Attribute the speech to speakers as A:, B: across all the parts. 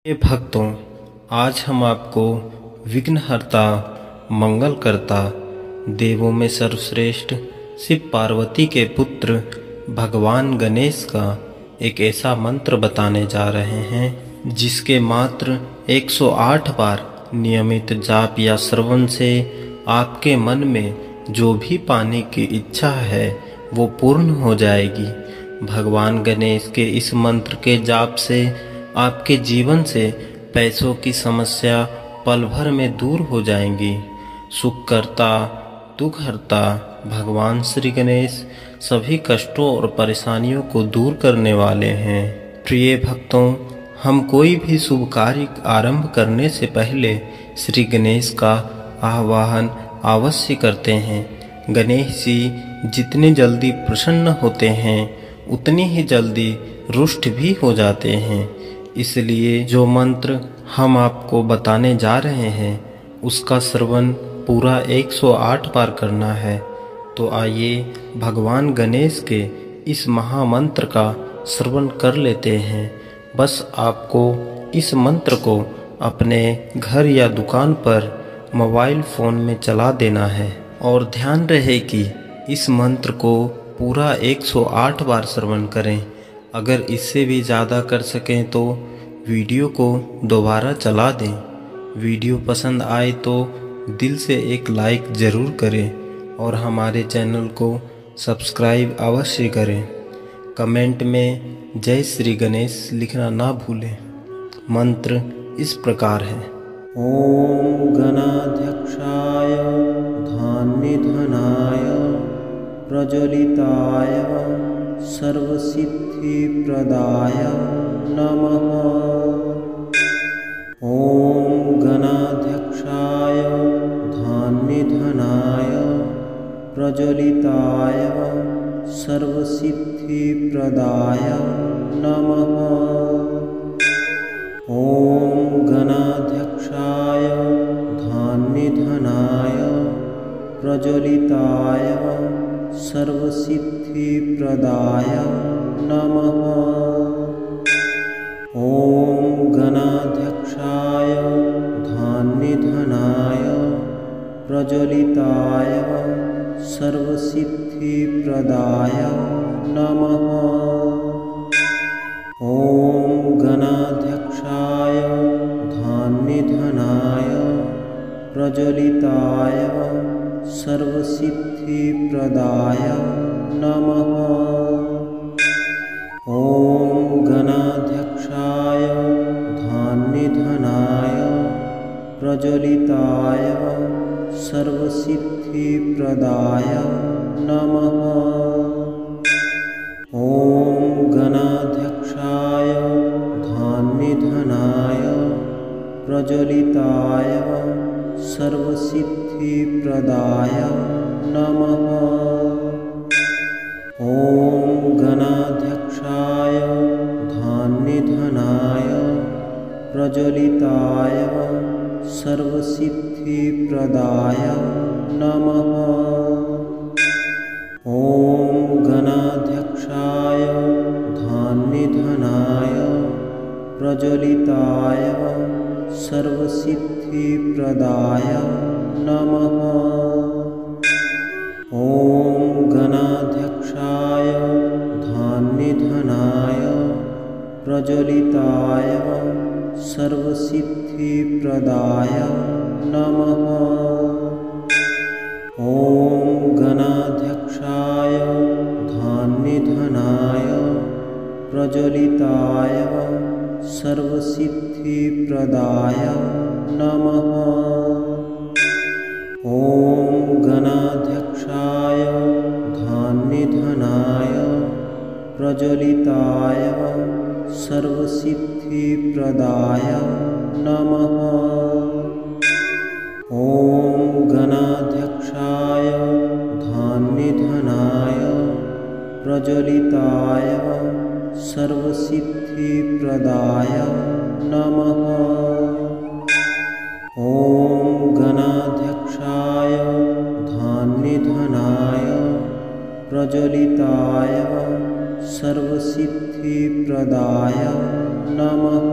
A: हे भक्तों, आज हम आपको विघ्नहर्ता, मंगलकर्ता, देवों में सर्वश्रेष्ठ शिव पार्वती के पुत्र भगवान गणेश का एक ऐसा मंत्र बताने जा रहे हैं जिसके मात्र 108 बार नियमित जाप या श्रवण से आपके मन में जो भी पाने की इच्छा है वो पूर्ण हो जाएगी। भगवान गणेश के इस मंत्र के जाप से आपके जीवन से पैसों की समस्या पल भर में दूर हो जाएंगी। सुखकर्ता, दुखहर्ता भगवान श्री गणेश सभी कष्टों और परेशानियों को दूर करने वाले हैं। प्रिय भक्तों, हम कोई भी शुभ कार्य आरंभ करने से पहले श्री गणेश का आवाहन अवश्य करते हैं। गणेश जी जितने जल्दी प्रसन्न होते हैं उतनी ही जल्दी रुष्ट भी हो जाते हैं। इसलिए जो मंत्र हम आपको बताने जा रहे हैं उसका श्रवण पूरा 108 बार करना है। तो आइए भगवान गणेश के इस महामंत्र का श्रवण कर लेते हैं। बस आपको इस मंत्र को अपने घर या दुकान पर मोबाइल फ़ोन में चला देना है और ध्यान रहे कि इस मंत्र को पूरा 108 बार श्रवण करें। अगर इससे भी ज़्यादा कर सकें तो वीडियो को दोबारा चला दें। वीडियो पसंद आए तो दिल से एक लाइक ज़रूर करें और हमारे चैनल को सब्सक्राइब अवश्य करें। कमेंट में जय श्री गणेश लिखना ना भूलें। मंत्र इस प्रकार है। ओम गणाध्यक्षाय धान्यधनाय प्रज्वलिताय सर्वसिद्धिप्रदाय नमः। ओम गणाध्यक्षाय धान्यधनाय प्रज्वलिताय सर्वसिद्धिप्रदाय नमः। ओम गणाध्यक्षाय धान्यधनाय प्रज्वलिताय सर्वसिद्धिप्रदाय नमः। ओम गणाध्यक्षाय धान्यधनाय प्रज्वलिताय सर्वसिद्धिप्रदाय नमः। ओम गणाध्यक्षाय धान्यधनाय प्रज्वलिताय सर्वसिद्धिप्रदाय नमः। ओम गणाध्यक्षाय धान्यधनाय प्रज्वलिताय सर्वसिद्धिप्रदाय नमः। ओम गणाध्यक्षाय धान्यधनाय प्रज्वलिताय सर्वसिद्धिप्रदाय नमः। ओम गणाध्यक्षाय धान्यधनाय प्रज्वलिताय सर्वसिद्धिप्रदाय नमः। ओम गणाध्यक्षाय धान्यधनाय प्रज्वलिताय सर्वसिद्धिप्रदाय नमः। ओम गणाध्यक्षाय धान्यधनाय प्रज्वलिताय सर्वसिद्धिप्रदाय नमः। ओम गणाध्यक्षाय धान्यधनाय प्रज्वलिताय सर्वसिद्धिप्रदाय नमः। ओम गणाध्यक्षाय धान्यधनाय प्रज्वलिताय सर्वसिद्धिप्रदाय नमः। ओम गणाध्यक्षाय धान्यधनाय प्रज्वलिताय सर्वसिद्धिप्रदाय नमः। ओम गणाध्यक्षाय धान्यधनाय प्रज्वलिताय सर्वसिद्धिप्रदाय नमः।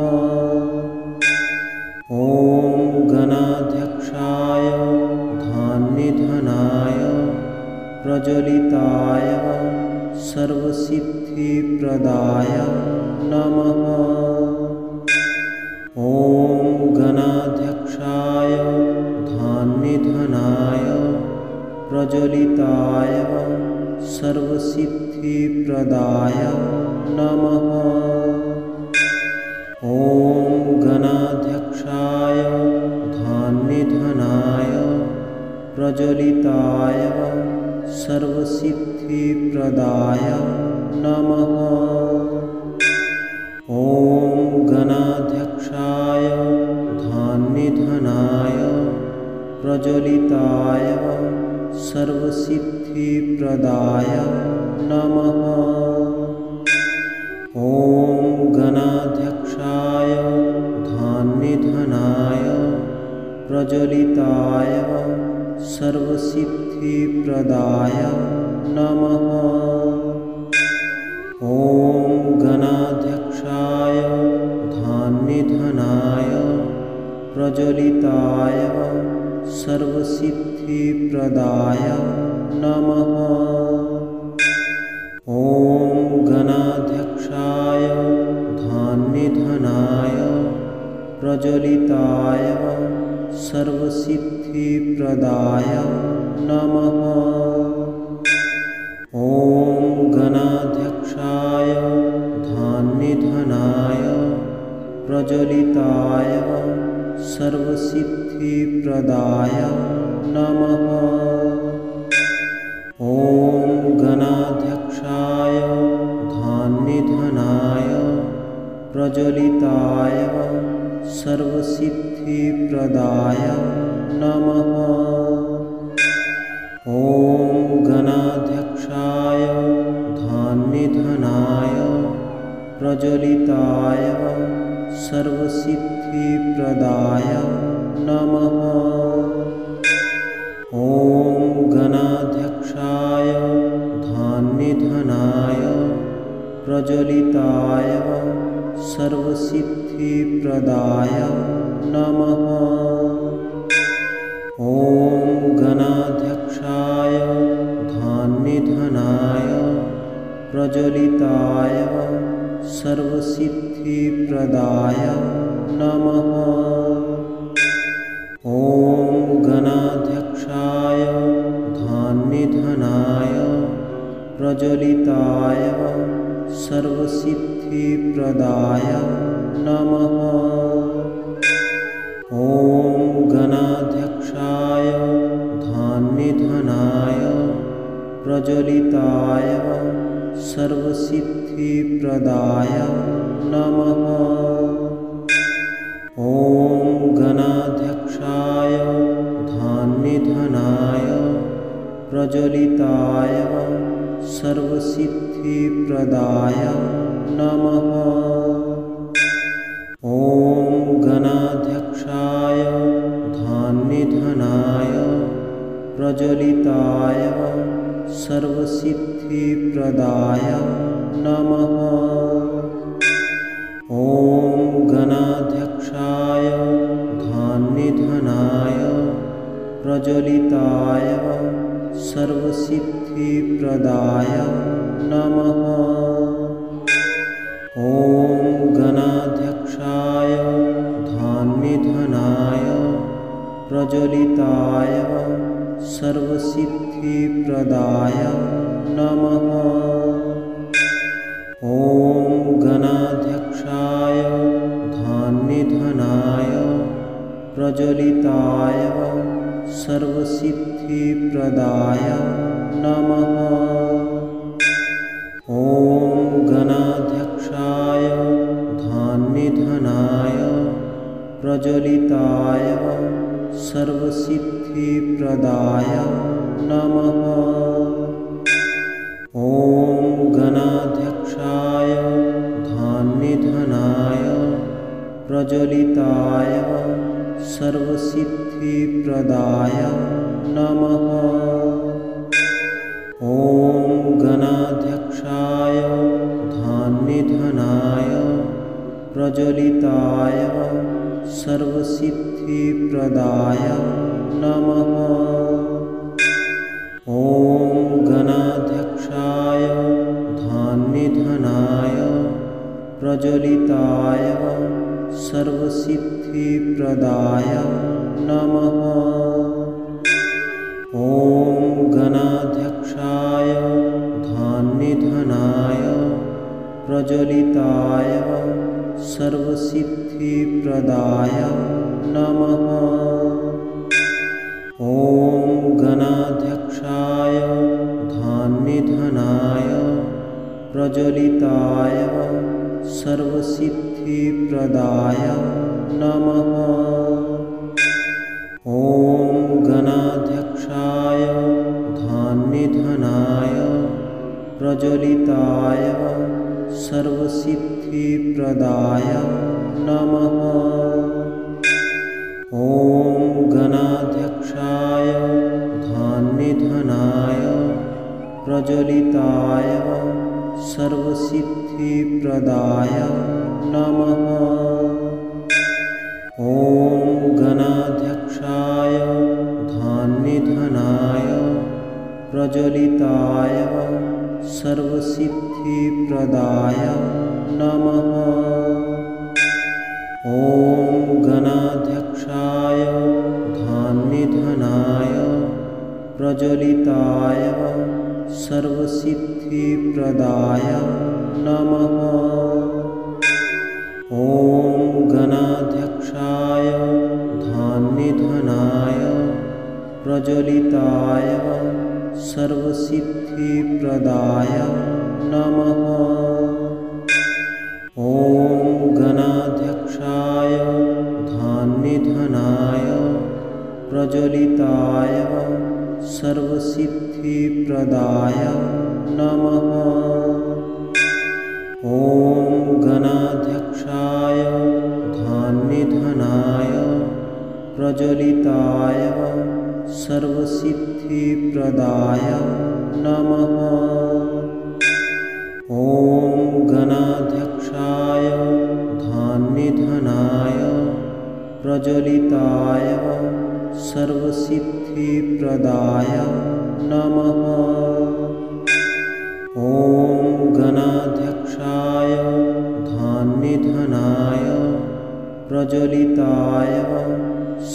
A: गणाध्यक्षाय धान्यधनाय प्रज्वलिताय सर्वसिद्धिप्रदाय नमः। ॐ गणाध्यक्षाय धान्यधनाय प्रज्वलिताय सर्वसिद्धिप्रदाय नमः। ॐ गणाध्यक्षाय धान्यधनाय प्रज्वलिताय सर्वसिद्धिप्रदाय नमः। ॐ गणाध्यक्षाय धान्यधनाय प्रज्वलिताय सर्वसिद्धिप्रदाय नमः। ॐ गणाध्यक्षाय धान्यधनाय प्रज्वलिताय सर्वसिद्धिप्रदाय नमः। ॐ गणाध्यक्षाय धान्यधनाय प्रज्वलिताय सर्वसिद्धिप्रदाय नमः। ॐ गणाध्यक्षाय धान्यधनाय प्रज्वलिताय सर्वसिद्धिप्रदाय नमः। ॐ गणाध्यक्षाय धान्यधनाय प्रज्वलिताय सर्वसिद्धिप्रदाय नमः। ॐ गणाध्यक्षाय धान्यधनाय प्रज्वलिताय सर्वसिद्धिप्रदाय नमः। ॐ गणाध्यक्षाय धान्यधनाय प्रज्वलिताय सर्वसिद्धिप्रदाय नमः। ॐ गणाध्यक्षाय धान्यधनाय प्रज्वलिताय सर्वसिद्धिप्रदाय नमः। ॐ गणाध्यक्षाय धान्यधनाय प्रज्वलिताय सर्वसिद्धिप्रदाय नमः। ॐ गणाध्यक्षाय धान्यधनाय प्रज्वलिताय सर्वसिद्धिप्रदाय नमः। ॐ गणाध्यक्षाय धान्यधनाय प्रज्वलिताय सर्वसिद्धिप्रदाय नमः। ॐ गणाध्यक्षाय धान्यधनाय प्रज्वलिताय सर्वसिद्धिप्रदाय नमः। ॐ गणाध्यक्षाय धान्यधनाय प्रज्वलिताय सर्वसिद्धिप्रदाय नमः। ॐ गणाध्यक्षाय धान्यधनाय प्रज्वलिताय सर्वसिद्धिप्रदाय नमः। ॐ गणाध्यक्षाय धान्यधनाय प्रज्वलिताय सर्वसिद्धिप्रदाय नमः। ॐ गणाध्यक्षाय धान्यधनाय प्रज्वलिताय सर्वसिद्धिप्रदाय नमः। ॐ गणाध्यक्षाय धान्यधनाय प्रज्वलिताय सर्वसिद्धिप्रदाय नमः। ॐ गणाध्यक्षाय धान्यधनाय प्रज्वलिताय सर्वसिद्धिप्रदाय नमः। ॐ गणाध्यक्षाय धान्यधनाय प्रज्वलिताय सर्वसिद्धिप्रदाय नमः। ॐ गणाध्यक्षाय धान्यधनाय प्रज्वलिताय सर्वसिद्धिप्रदाय नमः। ॐ गणाध्यक्षाय धान्यधनाय प्रज्वलिताय सर्वसिद्धिप्रदाय नमः। ॐ गणाध्यक्षाय धान्यधनाय प्रज्वलिताय सर्वसिद्धिप्रदाय नमः। ॐ गणाध्यक्षाय धान्यधनाय प्रज्वलिताय सर्वसिद्धिप्रदाय नमः। ॐ गणाध्यक्षाय धान्यधनाय प्रज्वलिताय सर्वसिद्धिप्रदाय नमः। ॐ गणाध्यक्षाय धान्यधनाय प्रज्वलिताय सर्वसिद्धिप्रदाय नमः। ॐ गणाध्यक्षाय धान्यधनाय प्रज्वलिताय सर्वसिद्धिप्रदाय नमः। ॐ गणाध्यक्षाय धान्यधनाय प्रज्वलिताय सर्वसिद्धिप्रदाय नमः। ॐ गणाध्यक्षाय धान्यधनाय प्रज्वलिताय सर्वसिद्धिप्रदाय नमः। ॐ गणाध्यक्षाय धान्यधनाय प्रज्वलिताय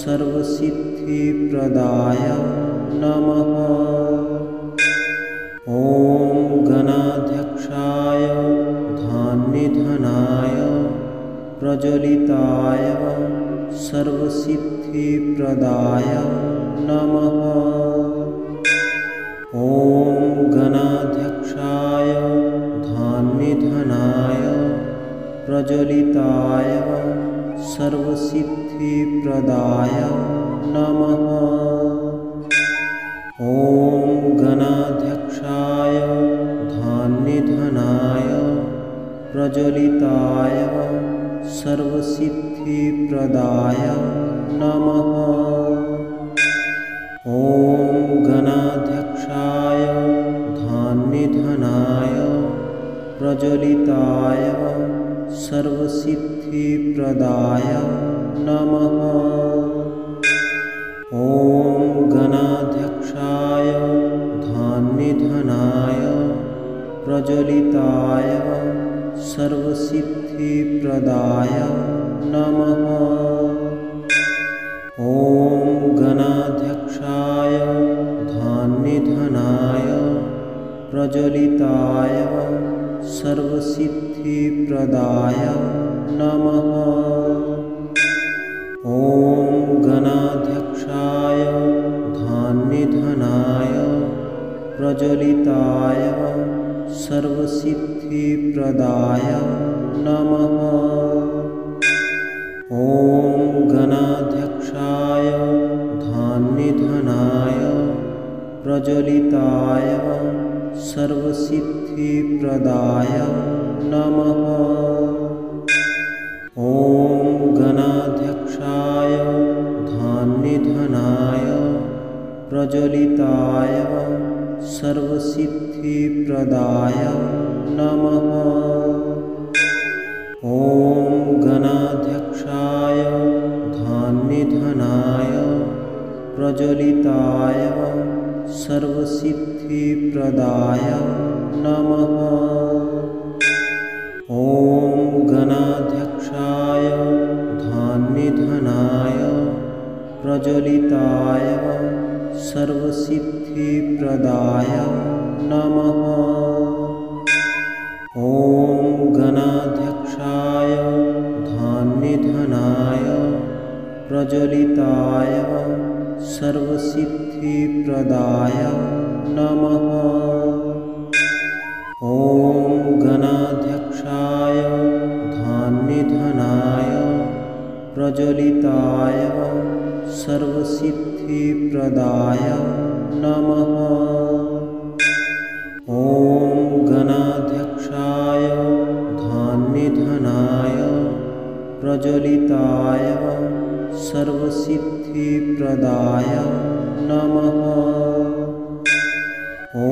A: सर्वसिद्धिप्रदाय नमः। ॐ गणाध्यक्षाय धान्यधनाय प्रज्वलिताय सर्वसिद्धिप्रदाय नमः। ॐ गणाध्यक्षाय धान्यधनाय प्रज्वलिताय सर्वसिद्धिप्रदाय नमः। ॐ गणाध्यक्षाय धान्यधनाय प्रज्वलिताय सर्वसिद्धिप्रदाय नमः। ॐ गणाध्यक्षाय धान्यधनाय प्रज्वलिताय सर्वसिद्धिप्रदाय नमः। ॐ गणाध्यक्षाय धान्यधनाय प्रज्वलिताय सर्वसिद्धिप्रदाय नमः। ॐ गणाध्यक्षाय धान्यधनाय प्रज्वलिताय सर्वसिद्धिप्रदाय नमः। ॐ गणाध्यक्षाय धान्यधनाय प्रज्वलिताय सर्वसिद्धिप्रदाय नमः। ॐ गणाध्यक्षाय धान्यधनाय प्रज्वलिताय सर्वसिद्धिप्रदाय नमः। ॐ गणाध्यक्षाय धान्यधनाय प्रज्वलिताय सर्वसिद्धिप्रदाय नमः। ॐ गणाध्यक्षाय धान्यधनाय प्रज्वलिताय सर्वसिद्धिप्रदाय नमः। ॐ गणाध्यक्षाय धान्यधनाय प्रज्वलिताय सर्वसिद्धिप्रदाय नमः। ॐ गणाध्यक्षाय प्रज्वलिताय सर्वसिद्धिप्रदाय नमः। ॐ गणाध्यक्षाय धन्निधनाय प्रज्वलिताय सर्वसिद्धिप्रदाय नमः। ॐ गणाध्यक्षाय धन्निधनाय प्रज्वलिताय सर्वसिद्धिप्रदाय नमः। ॐ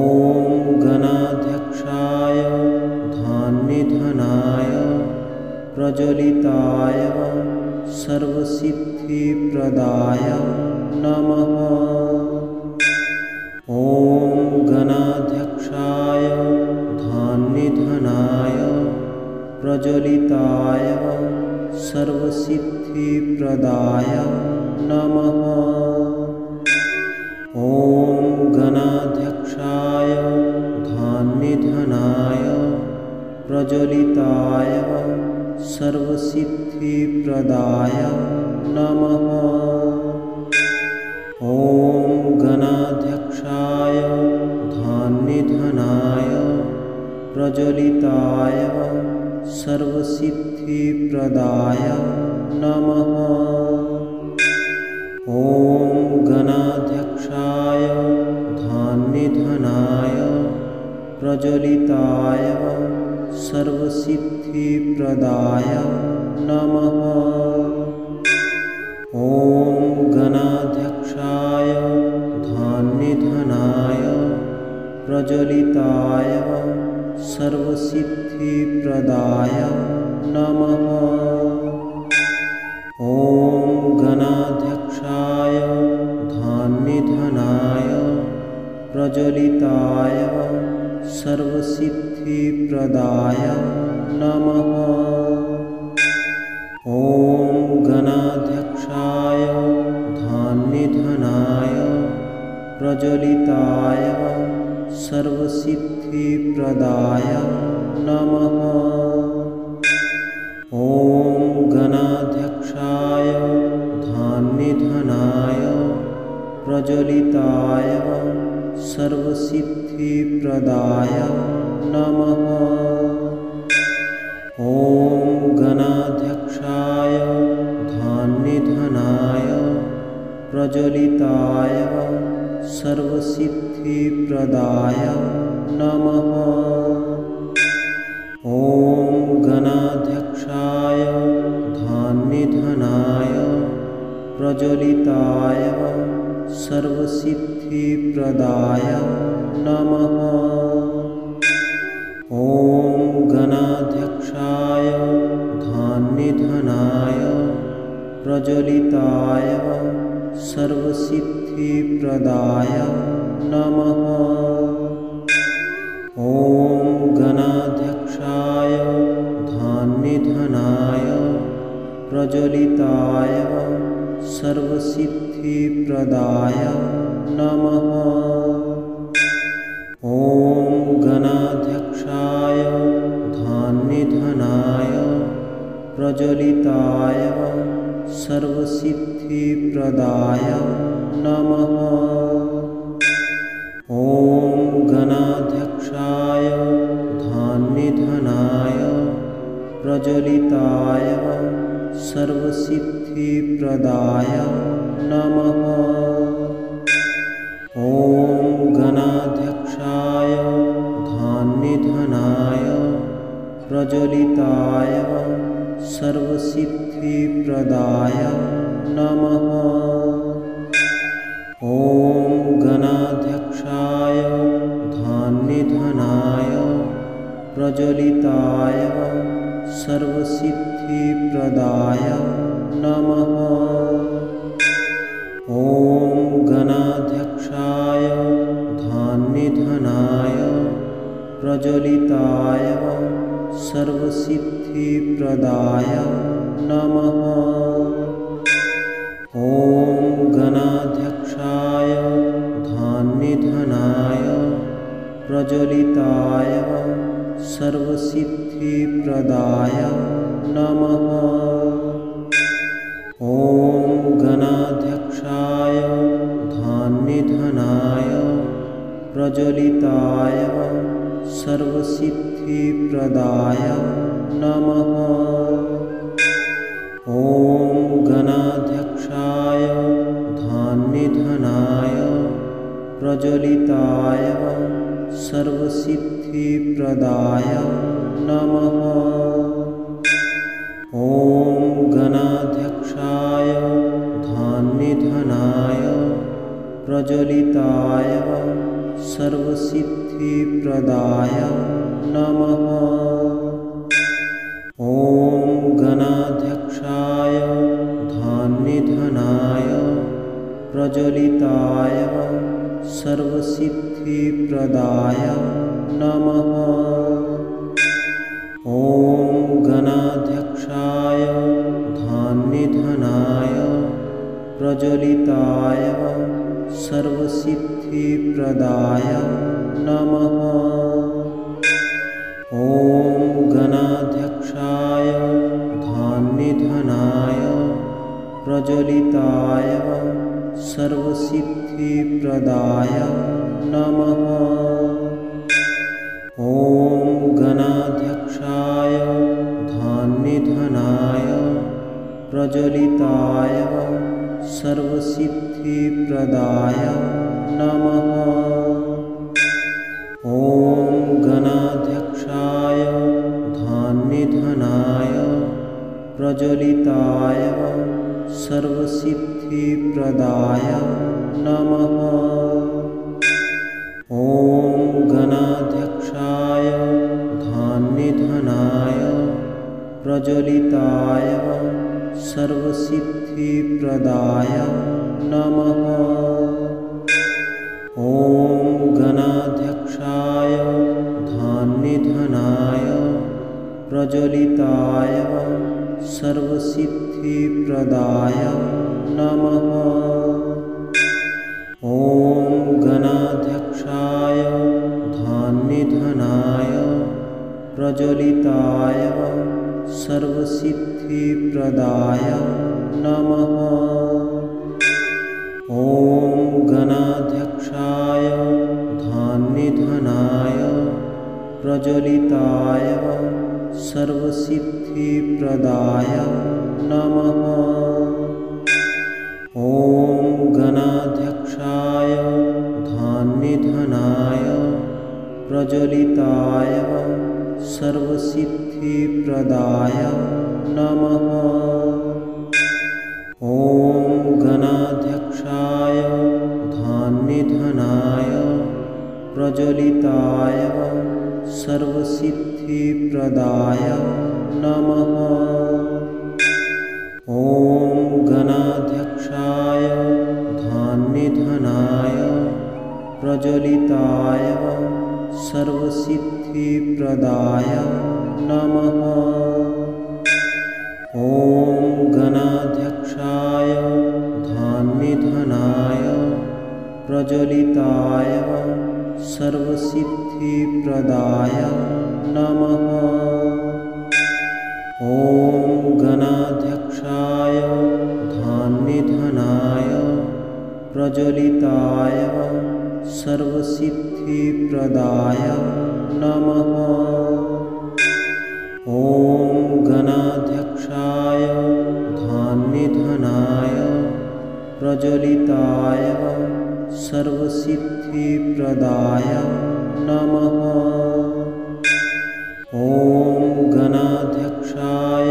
A: गणाध्यक्षाय धन्निधनाय प्रज्वलिताय सर्वसिद्धिप्रदाय नमः। ॐ गणाध्यक्षाय धन्निधनाय प्रज्वलिताय सर्वसिद्धिप्रदाय नमः। ॐ गणाध्यक्षाय धन्निधनाय प्रज्वलिताय सर्वसिद्धिप्रदाय नमः। ॐ गणाध्यक्षाय धन्निधनाय प्रज्वलिताय सर्वसिद्धिप्रदाय नमः। ॐ गणाध्यक्षाय धन्निधनाय प्रज्वलिताय सर्वसिद्धिप्रदाय नमः। ॐ गणाध्यक्षाय धन्निधनाय प्रज्वलिताय सर्वसिद्धिप्रदाय नमः। ॐ गणाध्यक्षाय धन्निधनाय प्रज्वलिताय सर्वसिद्धिप्रदाय नमः। ॐ गणाध्यक्षाय धन्निधनाय प्रज्वलिताय सर्वसिद्धिप्रदाय नमः। ॐ गणाध्यक्षाय धन्निधनाय प्रज्वलिताय सर्वसिद्धिप्रदाय नमः। ॐ गणाध्यक्षाय धन्निधनाय प्रज्वलिताय सर्वसिद्धिप्रदाय नमः। ॐ गणाध्यक्षाय धन्निधनाय प्रज्वलिताय सर्वसिद्धिप्रदाय नमः। ॐ गणाध्यक्षाय धन्निधनाय प्रज्वलिताय सर्वसिद्धिप्रदाय नमः। ॐ गणाध्यक्षाय धन्निधनाय प्रज्वलिताय सर्वसिद्धिप्रदाय नमः। ॐ गणाध्यक्षाय धन्निधनाय प्रज्वलिताय सर्वसिद्धिप्रदाय नमः। ॐ गणाध्यक्षाय धन्निधनाय प्रज्वलिताय सर्वसिद्धिप्रदाय नमः। ॐ गणाध्यक्षाय धन्निधनाय प्रज्वलिताय सर्वसिद्धिप्रदाय नमः। ॐ गणाध्यक्षाय धन्निधनाय प्रज्वलिताय सर्वसिद्धिप्रदाय नमः। ॐ गणाध्यक्षाय धन्निधनाय प्रज्वलिताय सर्वसिद्धिप्रदाय नमः। ॐ गणाध्यक्षाय धन्निधनाय प्रज्वलिताय सर्वसिद्धिप्रदाय नमः। ॐ सर्वसिद्धिप्रदाय नमः। ॐ गणाध्यक्षाय धान्यधनाय प्रज्वलिताय सर्वसिद्धिप्रदाय नमः। ॐ गणाध्यक्षाय धान्यधनाय प्रज्वलिताय सर्वसिद्धिप्रदाय नमः। ॐ गणाध्यक्षाय धान्यधनाय प्रज्वलिताय सर्वसिद्धिप्रदाय नमः। ॐ गणाध्यक्षाय धान्यधनाय प्रज्वलिताय सर्वसिद्धिप्रदाय नमः। ॐ गणाध्यक्षाय धान्यधनाय प्रज्वलिताय सर्वसिद्धिप्रदाय नमः। ॐ गणाध्यक्षाय धान्यधनाय प्रज्वलिताय सर्वसिद्धिप्रदाय नमः। ॐ गणाध्यक्षाय धान्यधनाय प्रज्वलिताय सर्वसिद्धिप्रदाय नमः। ॐ गणाध्यक्षाय धान्यधनाय प्रज्वलिताय सर्वसिद्धिप्रदाय नमः। ॐ गणाध्यक्षाय धान्यधनाय प्रज्वलिताय सर्वसिद्धिप्रदाय नमः। ॐ गणाध्यक्षाय धान्यधनाय प्रज्वलिताय सर्वसिद्धिप्रदाय नमः। ॐ गणाध्यक्षाय धान्यधनाय प्रज्वलिताय सर्वसिद्धिप्रदाय नमः। ॐ गणाध्यक्षाय धान्यधनाय प्रज्वलिताय सर्वसिद्धिप्रदाय नमः। ॐ गणाध्यक्षाय धान्यधनाय प्रज्वलिताय सर्वसिद्धिप्रदाय नमः। ॐ गणाध्यक्षाय धान्यधनाय प्रज्वलिताय सर्वसिद्धिप्रदाय नमः। ॐ गणाध्यक्षाय धान्यधनाय प्रज्वलिताय सर्वसिद्धिप्रदाय नमः। ॐ गणाध्यक्षाय धान्यधनाय प्रज्वलिताय सर्वसिद्धिप्रदाय नमः। ॐ गणाध्यक्षाय धान्यधनाय प्रज्वलिताय सर्वसिद्धिप्रदाय नमः। ॐ गणाध्यक्षाय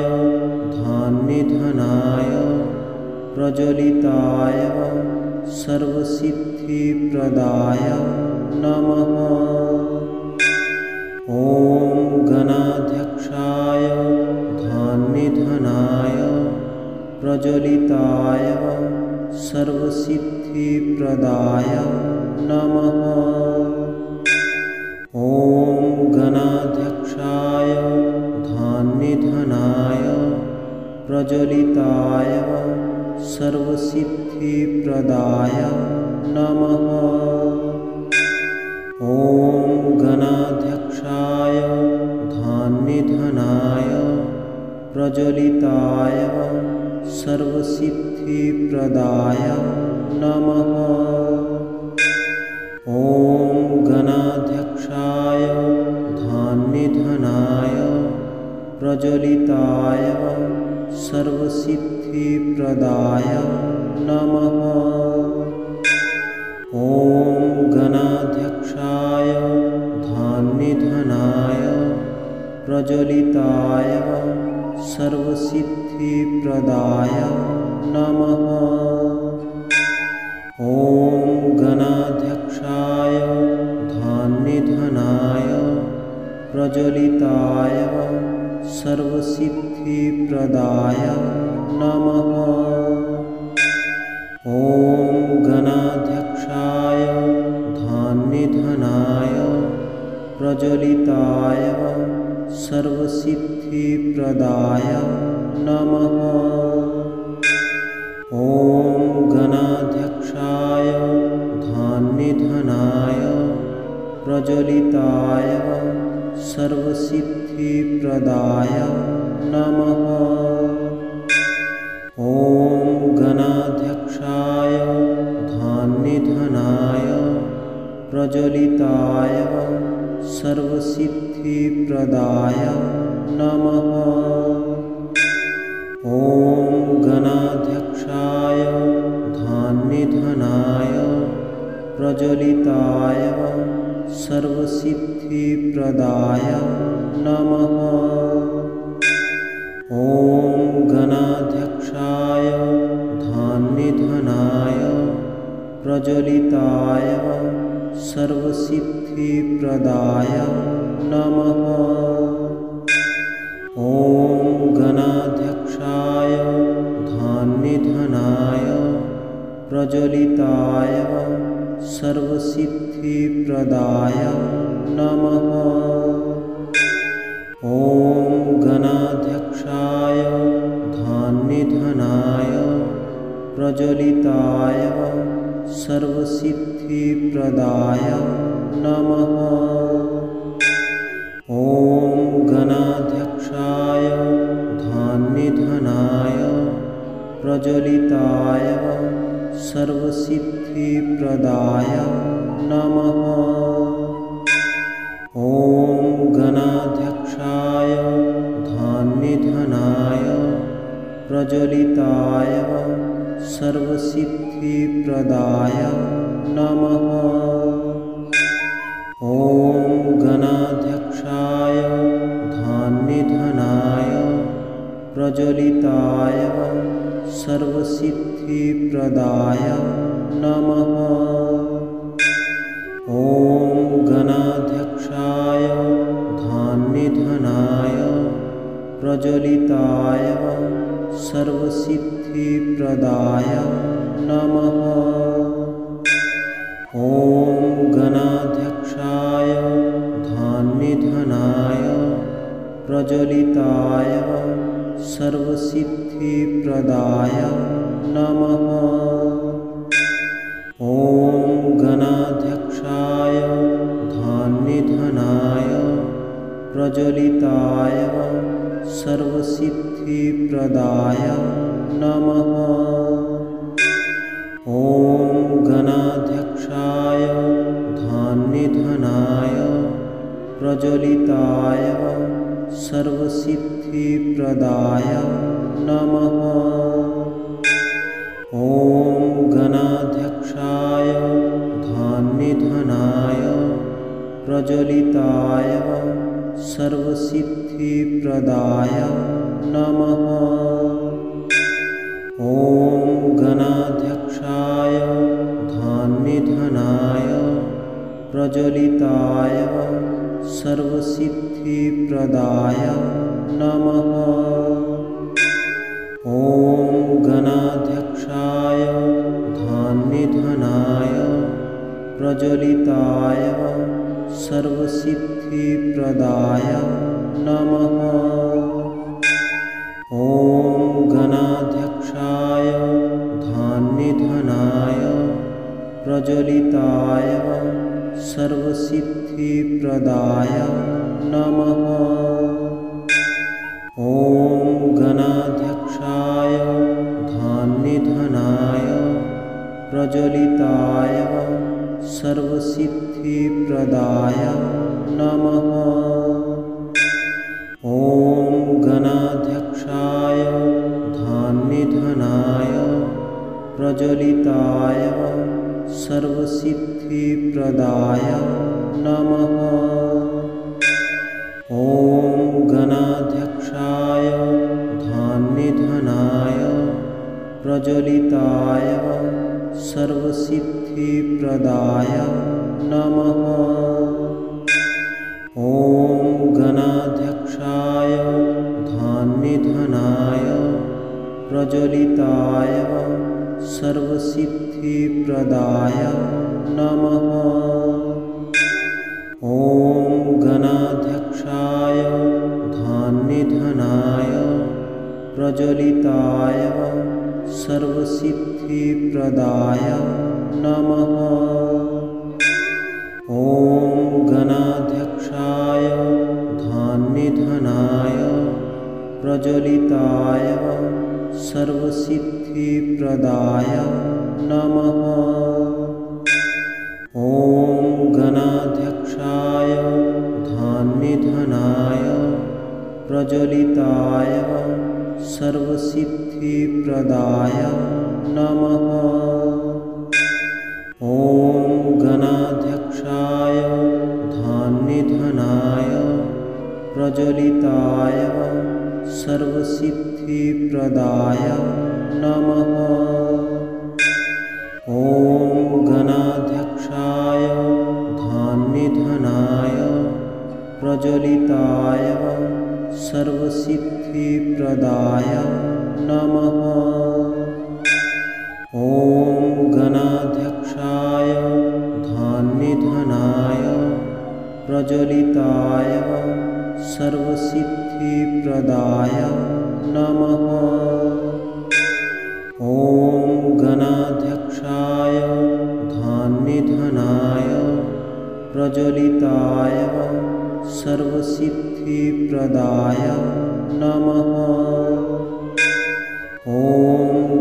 A: धान्यधनाय प्रज्वलिताय सर्वसिद्धिप्रदाय नमः। ॐ गणाध्यक्षाय धान्यधनाय प्रज्वलिताय सर्वसिद्धिप्रदाय नमः। ॐ गणाध्यक्षाय धान्यधनाय प्रज्वलिताय सर्वसिद्धिप्रदाय नमः। ॐ गणाध्यक्षाय धान्यधनाय प्रज्वलिताय सर्वसिद्धिप्रदाय नमः। ॐ गणाध्यक्षाय धान्यधनाय प्रज्वलिताय सर्वसिद्धिप्रदाय नमः। ॐ गणाध्यक्षाय धन्निधनाय प्रज्वलिताय सर्वसिद्धिप्रदाय नमः। ॐ गणाध्यक्षाय धन्निधनाय प्रज्वलिताय सर्वसिद्धिप्रदाय नमः। ॐ गणाध्यक्षाय धन्निधनाय प्रज्वलिताय सर्वसिद्धिप्रदाय नमः। ॐ गणाध्यक्षाय धन्निधनाय प्रज्वलिताय सर्वसिद्धिप्रदाय नमः। ॐ गणाध्यक्षाय धन्निधनाय प्रज्वलिताय सर्वसिद्धिप्रदाय नमः। ॐ गणाध्यक्षाय धन्निधनाय प्रज्वलिताय सर्वसिद्धिप्रदाय नमः। ॐ गणाध्यक्षाय धन्निधनाय प्रज्वलिताय सर्वसिद्धिप्रदाय नमः। ॐ गणाध्यक्षाय धन्निधनाय प्रज्वलिताय सर्वसिद्धिप्रदाय नमः। ॐ गणाध्यक्षाय धन्निधनाय प्रज्वलिताय सर्वसिद्धिप्रदाय नमः। ॐ गणाध्यक्षाय धन्निधनाय प्रज्वलिताय सर्वसिद्धिप्रदाय नमः। ॐ गणाध्यक्षाय धन्निधनाय प्रज्वलिताय सर्वसिद्धिप्रदाय नमः। ॐ गणाध्यक्षाय धन्निधनाय प्रज्वलिताय सर्वसिद्धिप्रदाय नमः। ॐ गणाध्यक्षाय धन्निधनाय प्रज्वलिताय सर्वसिद्धिप्रदाय नमः। ॐ गणाध्यक्षाय धन्निधनाय प्रज्वलिताय सर्वसिद्धिप्रदाय नमः। ॐ गणाध्यक्षाय धन्निधनाय प्रज्वलिताय सर्वसिद्धिप्रदाय नमः। ॐ गणाध्यक्षाय धन्निधनाय प्रज्वलिताय सर्वसिद्धिप्रदाय नमः। ॐ गणाध्यक्षाय धन्निधनाय प्रज्वलिताय सर्वसिद्धिप्रदाय नमः। ॐ गणाध्यक्षाय धन्निधनाय प्रज्वलिताय सर्वसिद्धिप्रदाय नमः। ॐ गणाध्यक्षाय धन्निधनाय प्रज्वलिताय सर्वसिद्धिप्रदाय नमः। ॐ गणाध्यक्षाय धन्निधनाय प्रज्वलिताय सर्वसिद्धिप्रदाय नमः। ॐ गणाध्यक्षाय धन्निधनाय प्रज्वलिताय सर्वसिद्धिप्रदाय नमः। ॐ प्रज्वलिताय सर्वसिद्धिप्रदाय नमः। ॐ गणाध्यक्षाय धान्यधनाय प्रज्वलिताय सर्वसिद्धिप्रदाय नमः। ॐ गणाध्यक्षाय धान्यधनाय प्रज्वलिताय सर्वसिद्धिप्रदाय नमः। ॐ गणाध्यक्षाय धान्यधनाय प्रज्वलिताय सर्वसिद्धिप्रदाय नमः। ॐ गणाध्यक्षाय धान्यधनाय प्रज्वलिताय सर्वसिद्धिप्रदाय नमः। ॐ गणाध्यक्षाय धान्यधनाय प्रज्वलिताय सर्वसिद्धिप्रदाय नमः। ॐ गणाध्यक्षाय धान्यधनाय प्रज्वलिताय सर्वसिद्धिप्रदाय नमः। ॐ गणाध्यक्षाय धान्यधनाय प्रज्वलिताय सर्वसिद्धिप्रदाय नमः। ॐ गणाध्यक्षाय धान्यधनाय प्रज्वलिताय सर्वसिद्धिप्रदाय नमः। ॐ गणाध्यक्षाय धान्यधनाय प्रज्वलिताय सर्वसिद्धिप्रदाय नमः। ॐ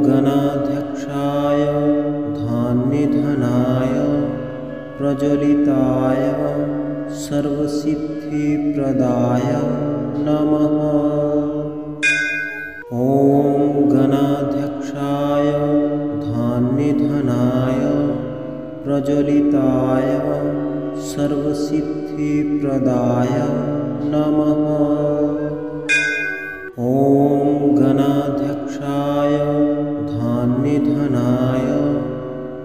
A: गणाध्यक्षाय धान्यधनाय प्रज्वलिताय सर्वसिद्धिप्रदाय नमः। ॐ गणाध्यक्षाय धान्यधनाय प्रज्वलिताय सर्वसिद्धिप्रदाय नमः। ॐ गणाध्यक्षाय धान्यधनाय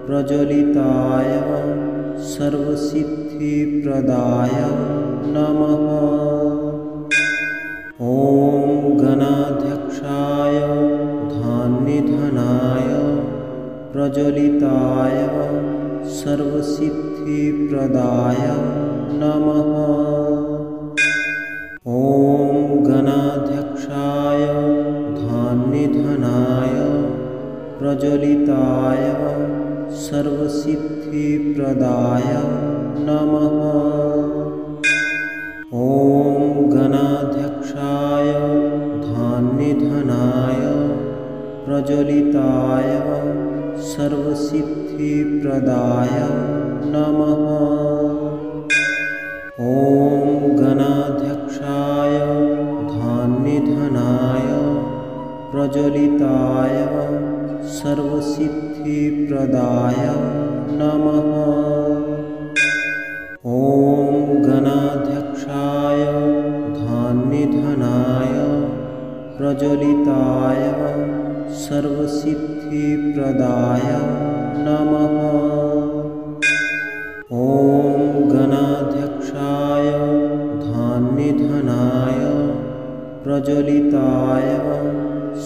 A: प्रज्वलिताय सर्वसिद्धिप्रदाय नमः। ॐ गणाध्यक्षाय धान्यधनाय प्रज्वलिताय सर्वसिद्धिप्रदाय नमः। ॐ गणाध्यक्षाय धान्यधनाय प्रज्वलिताय सर्वसिद्धिप्रदाय नमः। ॐ गणाध्यक्षाय धान्यधनाय प्रज्वलिताय सर्वसिद्धिप्रदाय नमः। ॐ गणाध्यक्षाय धान्यधनाय प्रज्वलिताय सर्वसिद्धिप्रदाय नमः। ॐ गणाध्यक्षाय धान्यधनाय प्रज्वलिताय सर्वसिद्धिप्रदाय नमः। ॐ गणाध्यक्षाय धान्यधनाय प्रज्वलिताय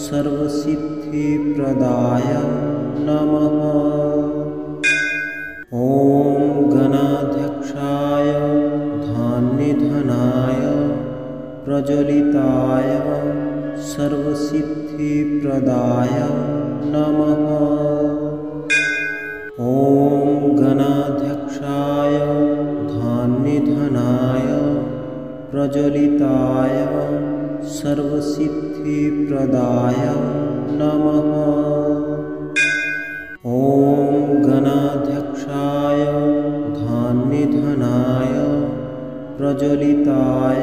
A: सर्वसिद्धिप्रदाय नमः। ॐ गणाध्यक्षाय धान्यधनाय प्रज्वलिताय सर्वसिद्धिप्रदाय नमः। ॐ गणाध्यक्षाय धान्यधनाय प्रज्वलिताय सर्वसिद्धिप्रदाय नमः। ॐ गणाध्यक्षाय धान्यधनाय प्रज्वलिताय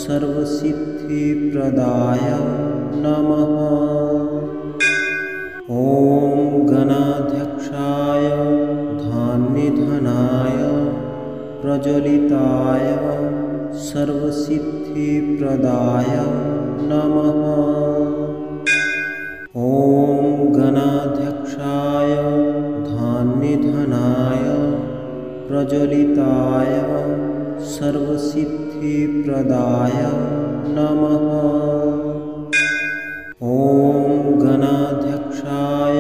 A: सर्वसिद्धिप्रदाय नमः। ॐ गणाध्यक्षाय धान्यधनाय प्रज्वलिताय सर्वसिद्धिप्रदाय नमः। ॐ गणाध्यक्षाय धान्यधनाय प्रज्वलिताय सर्वसिद्धिप्रदाय नमः। ॐ गणाध्यक्षाय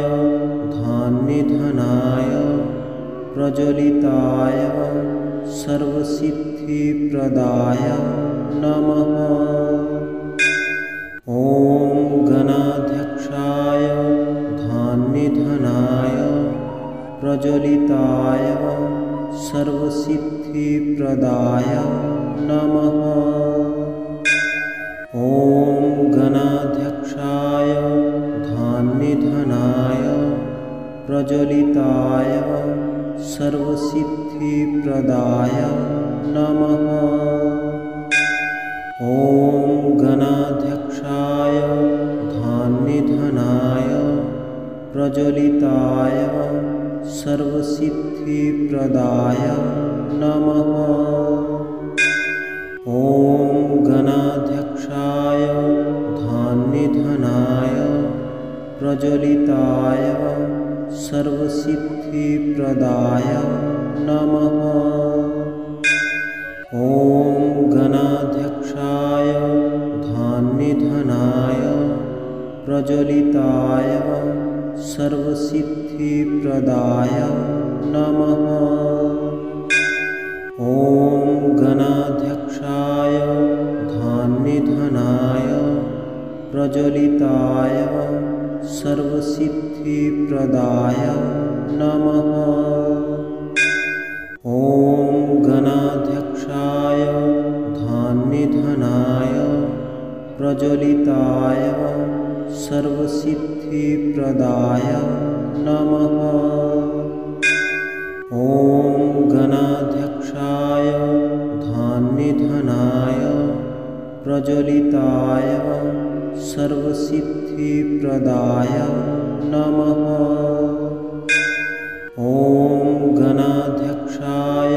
A: धान्यधनाय प्रज्वलिताय सर्वसिद्धिप्रदाय नमः। ॐ गणाध्यक्षाय धान्यधनाय प्रज्वलिताय सर्वसिद्धिप्रदाय नमः। ॐ गणाध्यक्षाय धान्यधनाय प्रज्वलिताय सर्वसिद्धिप्रदाय नमः। ॐ गणाध्यक्षाय धान्यधनाय प्रज्वलिताय सर्वसिद्धिप्रदाय नमः। ॐ गणाध्यक्षाय धान्यधनाय प्रज्वलिताय सर्वसिद्धिप्रदाय नमः। ॐ गणाध्यक्षाय धान्यधनाय प्रज्वलिताय सर्वसिद्धिप्रदाय नमः। ॐ गणाध्यक्षाय धान्यधनाय प्रज्वलिताय सर्वसिद्धिप्रदाय नमः। ॐ गणाध्यक्षाय धान्यधनाय प्रज्वलिताय सर्वसिद्धिप्रदाय नमः। ॐ गणाध्यक्षाय धान्यधनाय प्रज्वलिताय सर्वसिद्धिप्रदाय नमः। ॐ गणाध्यक्षाय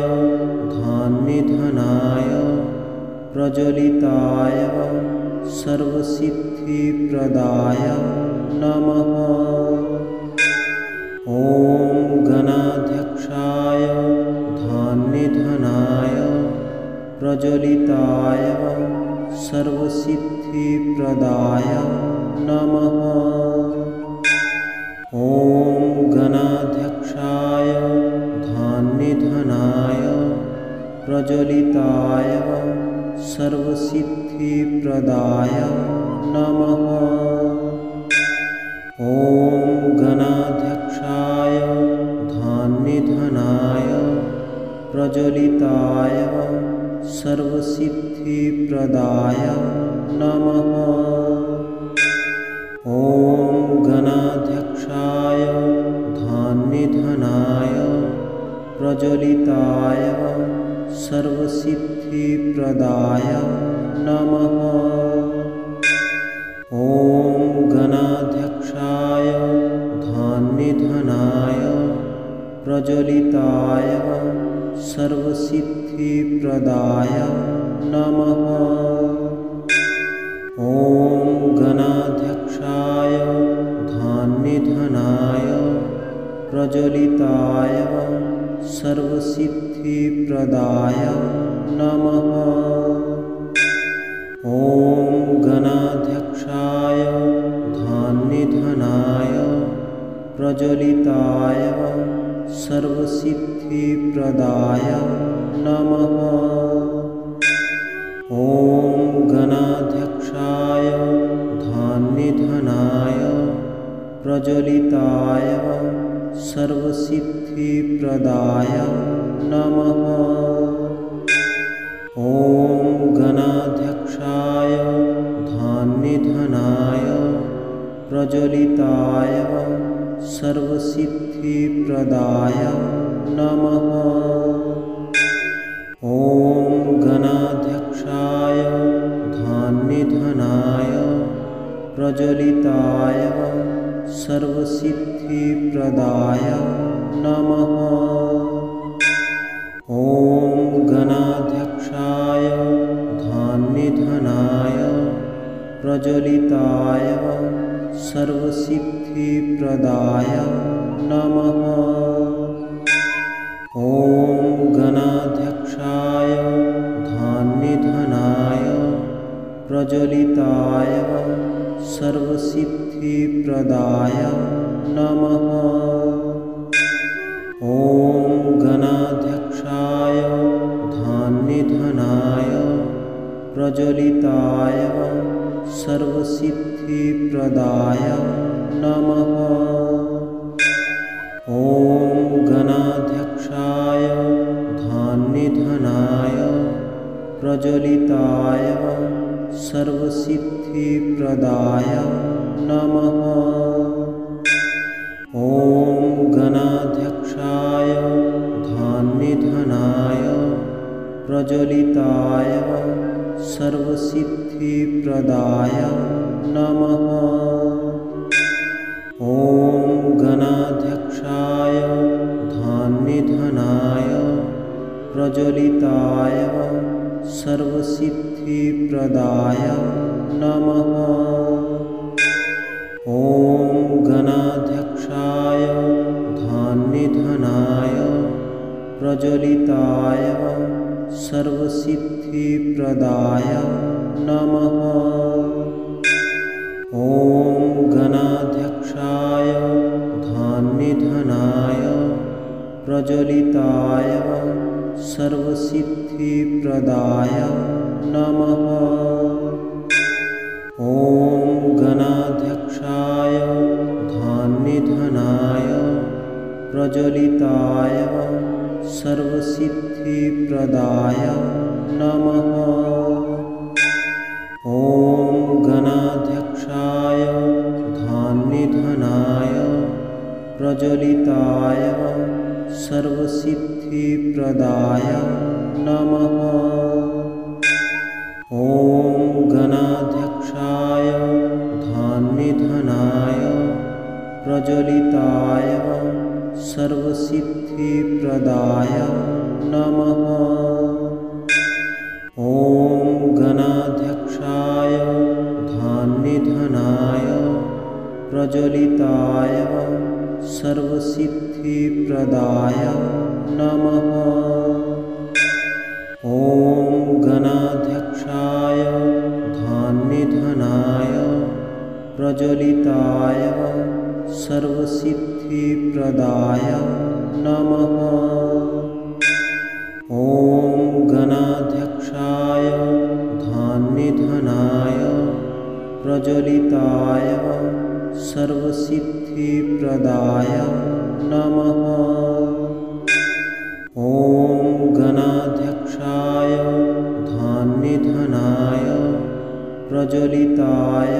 A: धान्यधनाय प्रज्वलिताय सर्वसिद्धिप्रदाय नमः। ॐ गणाध्यक्षाय धान्यधनाय प्रज्वलिताय सर्वसिद्धिप्रदाय नमः। ॐ गणाध्यक्षाय धान्यधनाय प्रज्वलिताय सर्वसिद्धिप्रदाय नमः। ॐ गणाध्यक्षाय धान्यधनाय प्रज्वलिताय सर्वसिद्धिप्रदाय नमः। ॐ गणाध्यक्षाय धान्यधनाय प्रज्वलिताय सर्वसिद्धिप्रदाय नमः। ॐ गणाध्यक्षाय धान्यधनाय प्रज्वलिताय सर्वसिद्धिप्रदाय नमः। ॐ गणाध्यक्षाय धान्यधनाय प्रज्वलिताय सर्वसिद्धिप्रदाय नमः। ॐ गणाध्यक्षाय धान्यधनाय प्रज्वलिताय सर्वसिद्धिप्रदाय नमः। ॐ गणाध्यक्षाय धान्यधनाय प्रज्वलिताय सर्वसिद्धिप्रदाय नमः। ॐ गणाध्यक्षाय धान्यधनाय प्रज्वलिताय सर्वसिद्धिप्रदाय नमः। ॐ गणाध्यक्षाय धान्यधनाय प्रज्वलिताय सर्वसिद्धिप्रदाय नमः। ॐ गणाध्यक्षाय धान्यधनाय प्रज्वलिताय सर्वसिद्धिप्रदाय नमः। ॐ गणाध्यक्षाय धान्यधनाय प्रज्वलिताय सर्वसिद्धिप्रदाय नमः। ॐ गणाध्यक्षाय धान्यधनाय प्रज्वलिताय सर्वसिद्धिप्रदाय नमः। ॐ गणाध्यक्षाय धान्यधनाय प्रज्वलिताय सर्वसिद्धिप्रदाय नमः। ॐ गणाध्यक्षाय धान्यधनाय प्रज्वलिताय सर्वसिद्धिप्रदाय नमः। ॐ गणाध्यक्षाय धान्यधनाय प्रज्वलिताय सर्वसिद्धिप्रदाय नमः। ॐ गणाध्यक्षाय धान्यधनाय प्रज्वलिताय सर्वसिद्धिप्रदाय नमः। ॐ गणाध्यक्षाय धान्यधनाय प्रज्वलिताय सर्वसिद्धिप्रदाय नमः। ॐ गणाध्यक्षाय धान्यधनाय प्रज्वलिताय सर्वसिद्धिप्रदाय नमः। ॐ गणाध्यक्षाय धान्यधनाय प्रज्वलिताय सर्वसिद्धिप्रदाय नमः। ॐ गणाध्यक्षाय धान्यधनाय प्रज्वलिताय सर्वसिद्धिप्रदाय नमः। ॐ गणाध्यक्षाय धान्यधनाय प्रज्वलिताय सर्वसिद्धिप्रदाय नमः। ॐ गणाध्यक्षाय धान्यधनाय प्रज्वलिताय सर्वसिद्धिप्रदाय नमः। ॐ गणाध्यक्षाय धान्यधनाय प्रज्वलिताय सर्वसिद्धिप्रदाय नमः। ॐ गणाध्यक्षाय धान्यधनाय प्रज्वलिताय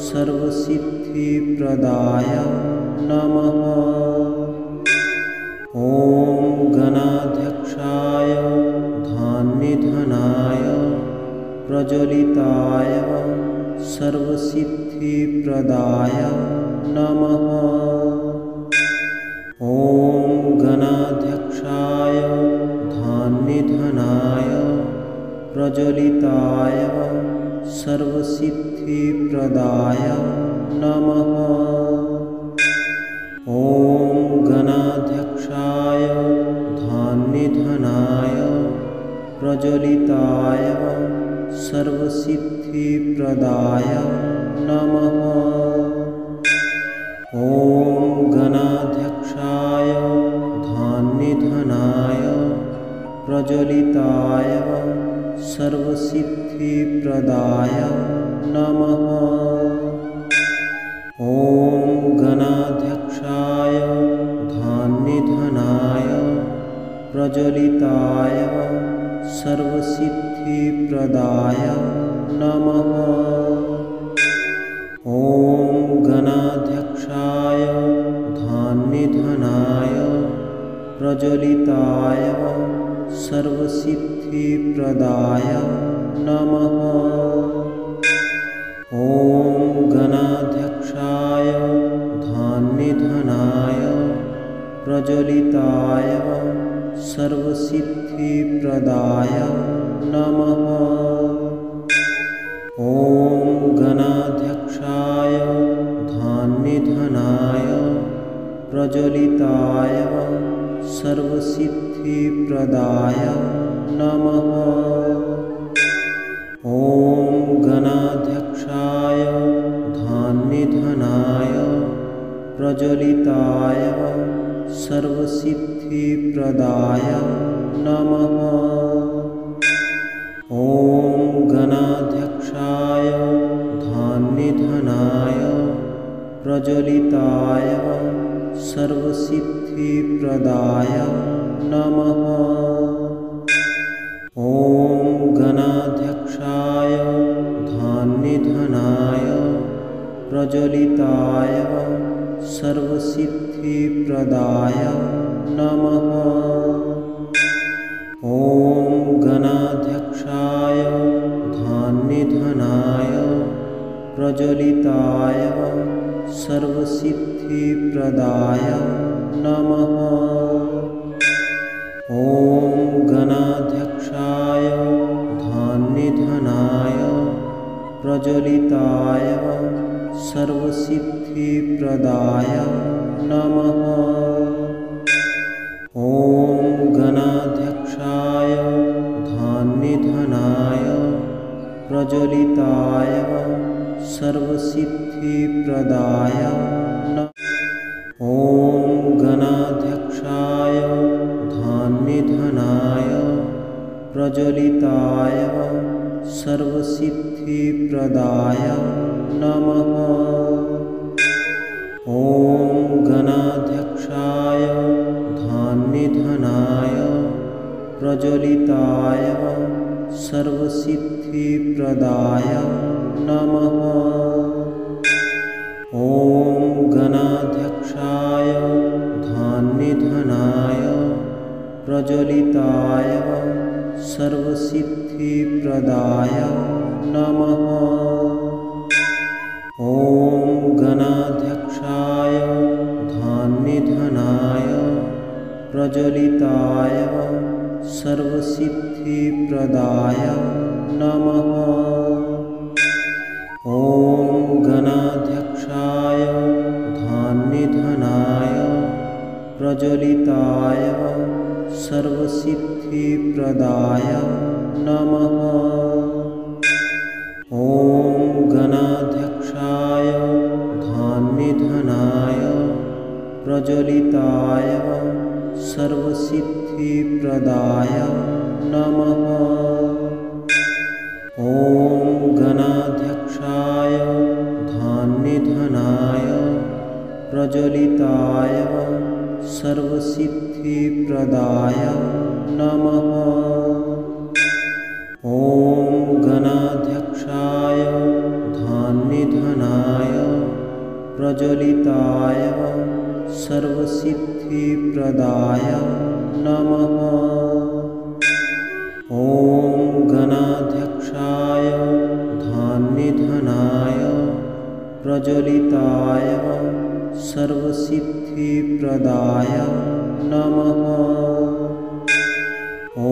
A: सर्वसिद्धिप्रदाय नमः। ॐ गणाध्यक्षाय धान्यधनाय प्रज्वलिताय सर्वसिद्धिप्रदाय नमः। ॐ गणाध्यक्षाय धान्यधनाय प्रज्वलिताय सर्वसिद्धिप्रदाय नमः। ॐ गणाध्यक्षाय धान्यधनाय प्रज्वलिताय सर्वसिद्धिप्रदाय नमः। ॐ गणाध्यक्षाय धान्यधनाय प्रज्वलिताय सर्वसिद्धिप्रदाय नमः। ॐ गणाध्यक्षाय धान्यधनाय प्रज्वलिताय सर्वसिद्धिप्रदाय नमः। ॐ गणाध्यक्षाय धान्यधनाय प्रज्वलिताय सर्वसिद्धिप्रदाय नमः। ॐ गणाध्यक्षाय धान्यधनाय प्रज्वलिताय सर्वसिद्धिप्रदाय नमः। ॐ गणाध्यक्षाय धान्यधनाय प्रज्वलिताय सर्वसिद्धिप्रदाय नमः। ॐ गणाध्यक्षाय धान्यधनाय प्रज्वलिताय सर्वसिद्धिप्रदाय नमः। ॐ गणाध्यक्षाय धान्यधनाय प्रज्वलिताय सर्वसिद्धिप्रदाय नमः। ॐ गणाध्यक्षाय धान्यधनाय प्रज्वलिताय सर्वसिद्धिप्रदाय नमः। ॐ गणाध्यक्षाय धान्यधनाय प्रज्वलिताय सर्वसिद्धिप्रदाय नमः। ॐ गणाध्यक्षाय धान्यधनाय प्रज्वलिताय सर्वसिद्धिप्रदाय नमः। ॐ गणाध्यक्षाय धान्यधनाय प्रज्वलिताय सर्वसिद्धिप्रदाय नमः। ॐ गणाध्यक्षाय धान्यधनाय प्रज्वलिताय सर्वसिद्धिप्रदाय नमः। ॐ गणाध्यक्षाय धान्यधनाय प्रज्वलिताय सर्वसिद्धिप्रदाय नमः। ॐ गणाध्यक्षाय धान्यधनाय प्रज्वलिताय सर्वसिद्धिप्रदाय नमः। ॐ गणाध्यक्षाय धान्यधनाय प्रज्वलिताय सर्वसिद्धिप्रदाय नमः। ॐ गणाध्यक्षाय धान्यधनाय प्रज्वलिताय सर्वसिद्धिप्रदाय नमः। ॐ गणाध्यक्षाय धान्यधनाय प्रज्वलिताय सर्वसिद्धिप्रदाय नमः। ॐ गणाध्यक्षाय धान्यधनाय प्रज्वलिताय सर्वसिद्धिप्रदाय नमः। ॐ गणाध्यक्षाय धान्यधनाय प्रज्वलिताय सर्वसिद्धिप्रदाय नमः। ॐ गणाध्यक्षाय धान्यधनाय प्रज्वलिताय सर्वसिद्धिप्रदाय नमः। ॐ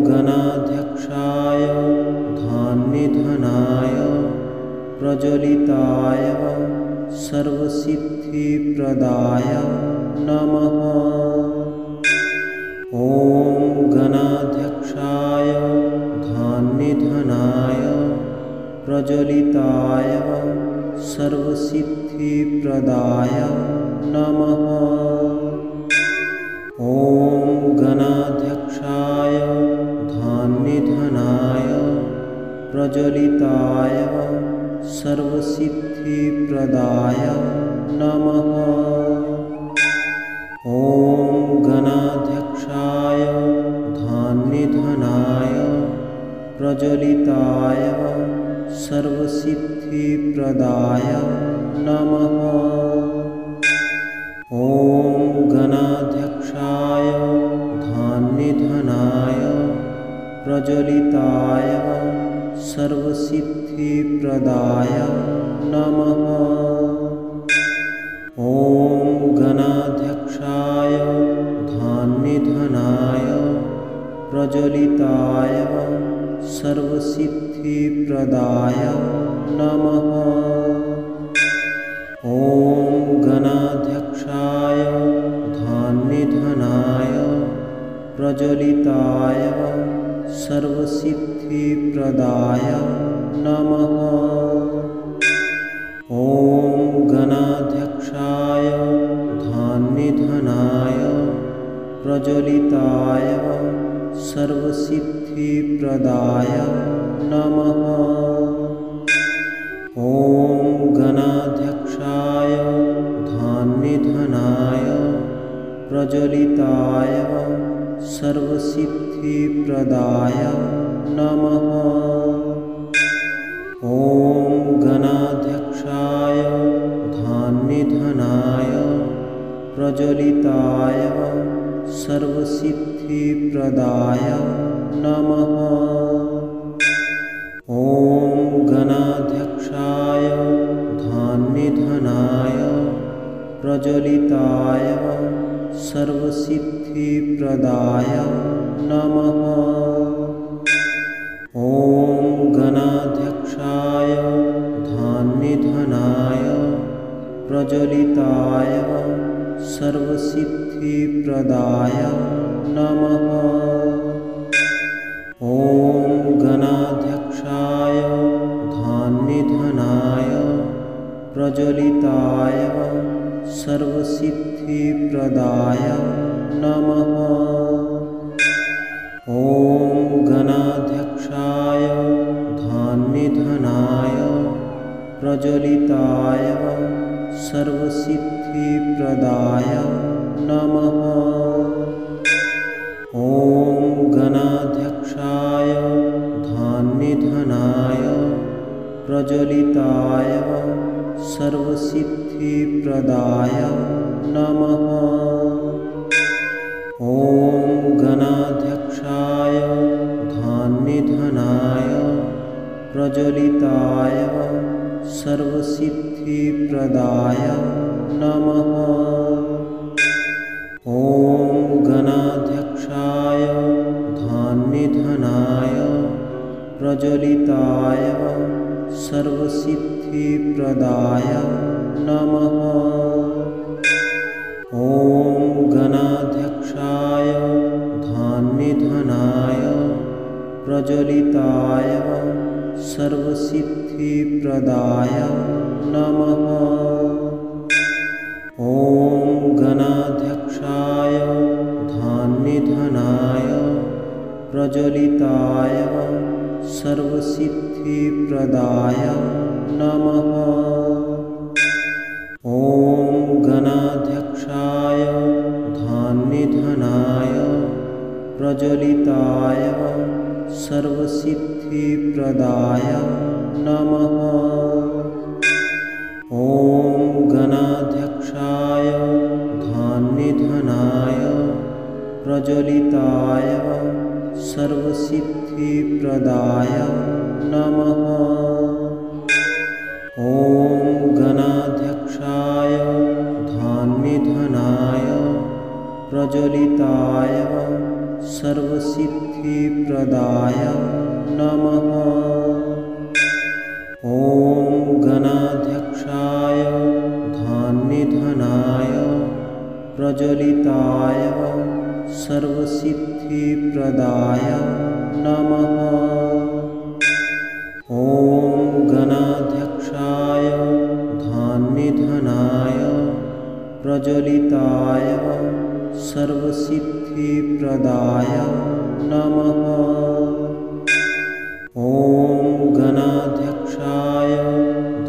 A: गणाध्यक्षाय धान्यधनाय प्रज्वलिताय सर्वसिद्धिप्रदाय नमः। ॐ गणाध्यक्षाय धान्यधनाय प्रज्वलिताय सर्वसिद्धिप्रदाय नमः। ॐ गणाध्यक्षाय धान्यधनाय प्रज्वलिताय सर्वसिद्धिप्रदाय नमः। ॐ गणाध्यक्षाय धान्यधनाय प्रज्वलिताय सर्वसिद्धिप्रदाय नमः। ॐ गणाध्यक्षाय धान्यधनाय प्रज्वलिताय सर्वसिद्धिप्रदाय नमः। ॐ प्रज्वलिताय सर्वसिद्धिप्रदाय नमः। ॐ गणाध्यक्षाय धन्निधनाय प्रज्वलिताय सर्वसिद्धिप्रदाय नमः। ॐ गणाध्यक्षाय धन्निधनाय प्रज्वलिताय सर्वसिद्धिप्रदाय नमः। ॐ गणाध्यक्षाय धन्निधनाय प्रज्वलिताय सर्वसिद्धिप्रदाय नमः। ॐ गणाध्यक्षाय धन्निधनाय प्रज्वलिताय सर्वसिद्धिप्रदाय नमः। ॐ गणाध्यक्षाय धन्निधनाय प्रज्वलिताय सर्वसिद्धिप्रदाय नमः। ॐ गणाध्यक्षाय धन्निधनाय प्रज्वलिताय सर्वसिद्धिप्रदाय नमः। ॐ गणाध्यक्षाय धन्निधनाय प्रज्वलिताय सर्वसिद्धिप्रदाय नमः। ॐ गणाध्यक्षाय धन्निधनाय प्रज्वलिताय सर्वसिद्धिप्रदाय नमः। ॐ गणाध्यक्षाय धन्निधनाय प्रज्वलिताय सर्वसिद्धिप्रदाय नमः। ॐ गणाध्यक्षाय धन्निधनाय प्रज्वलिताय सर्वसिद्धिप्रदाय नमः। ॐ गणाध्यक्षाय धन्निधनाय प्रज्वलिताय सर्वसिद्धिप्रदाय नमः। ॐ गणाध्यक्षाय धन्निधनाय प्रज्वलिताय सर्वसिद्धिप्रदाय नमः। ॐ गणाध्यक्षाय धन्निधनाय प्रज्वलिताय सर्वसिद्धिप्रदाय नमः। ॐ गणाध्यक्षाय धन्निधनाय प्रज्वलिताय सर्वसिद्धिप्रदाय नमः। ॐ गणाध्यक्षाय धन्निधनाय प्रज्वलिताय सर्वसिद्धिप्रदाय नमः। ॐ गणाध्यक्षाय धन्निधनाय प्रज्वलिताय सर्वसिद्धिप्रदाय नमः। ॐ गणाध्यक्षाय धन्निधनाय प्रज्वलिताय सर्वसिद्धिप्रदाय नमः। ॐ गणाध्यक्षाय धन्निधनाय प्रज्वलिताय सर्वसिद्धिप्रदाय नमः। ॐ गणाध्यक्षाय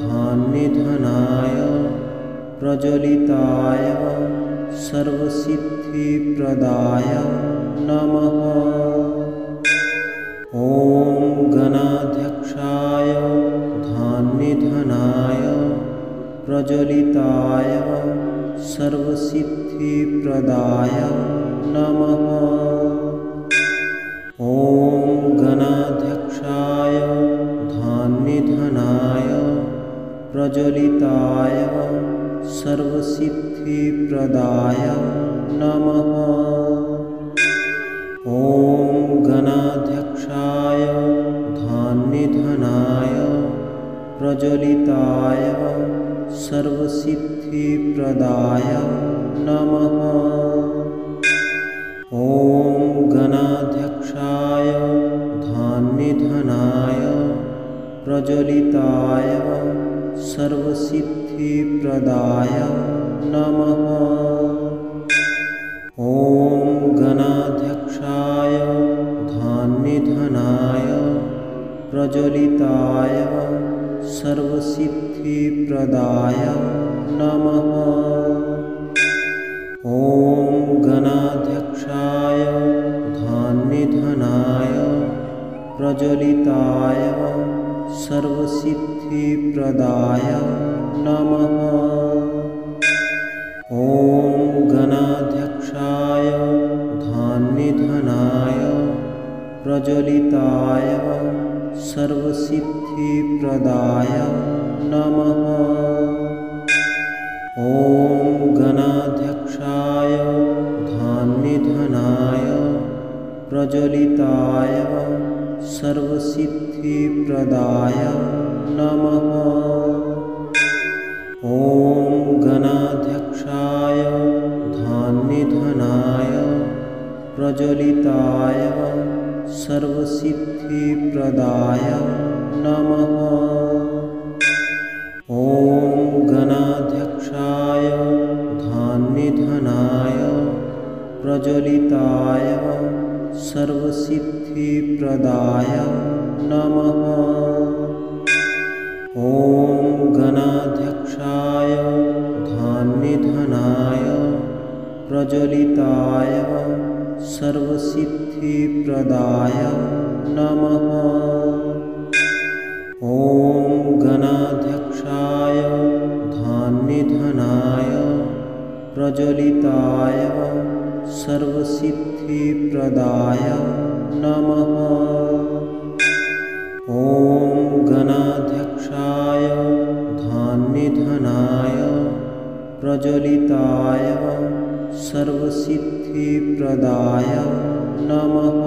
A: धन्निधनाय प्रज्वलिताय सर्वसिद्धिप्रदाय नमः। ॐ गणाध्यक्षाय धन्निधनाय प्रज्वलिताय सर्वसिद्धिप्रदाय नमः। ॐ गणाध्यक्षाय धन्निधनाय प्रज्वलिताय सर्वसिद्धिप्रदाय नमः। ॐ गणाध्यक्षाय धान्यधनाय प्रज्वलिताय सर्वसिद्धिप्रदाय नमः। ॐ गणाध्यक्षाय धान्यधनाय प्रज्वलिताय सर्वसिद्धिप्रदाय नमः। ॐ गणाध्यक्षाय धान्यधनाय प्रज्वलिताय सर्वसिद्धिप्रदाय नमः। ॐ गणाध्यक्षाय धान्यधनाय प्रज्वलिताय सर्वसिद्धिप्रदाय नमः। ॐ गणाध्यक्षाय धान्यधनाय प्रज्वलिताय सर्वसिद्धिप्रदाय नमः। ॐ गणाध्यक्षाय धान्यधनाय प्रज्वलिताय सर्वसिद्धिप्रदाय नमः। ॐ गणाध्यक्षाय धान्यधनाय प्रज्वलिताय सर्वसिद्धिप्रदाय नमः। ॐ गणाध्यक्षाय धान्यधनाय प्रज्वलिताय सर्वसिद्धिप्रदाय नमः। ॐ गणाध्यक्षाय धान्यधनाय प्रज्वलिताय सर्वसिद्धिप्रदाय नमः। ॐ गणाध्यक्षाय धान्यधनाय प्रज्वलिताय सर्वसिद्धिप्रदाय नमः। ॐ गणाध्यक्षाय धान्यधनाय प्रज्वलिताय सर्वसिद्धिप्रदाय नमः।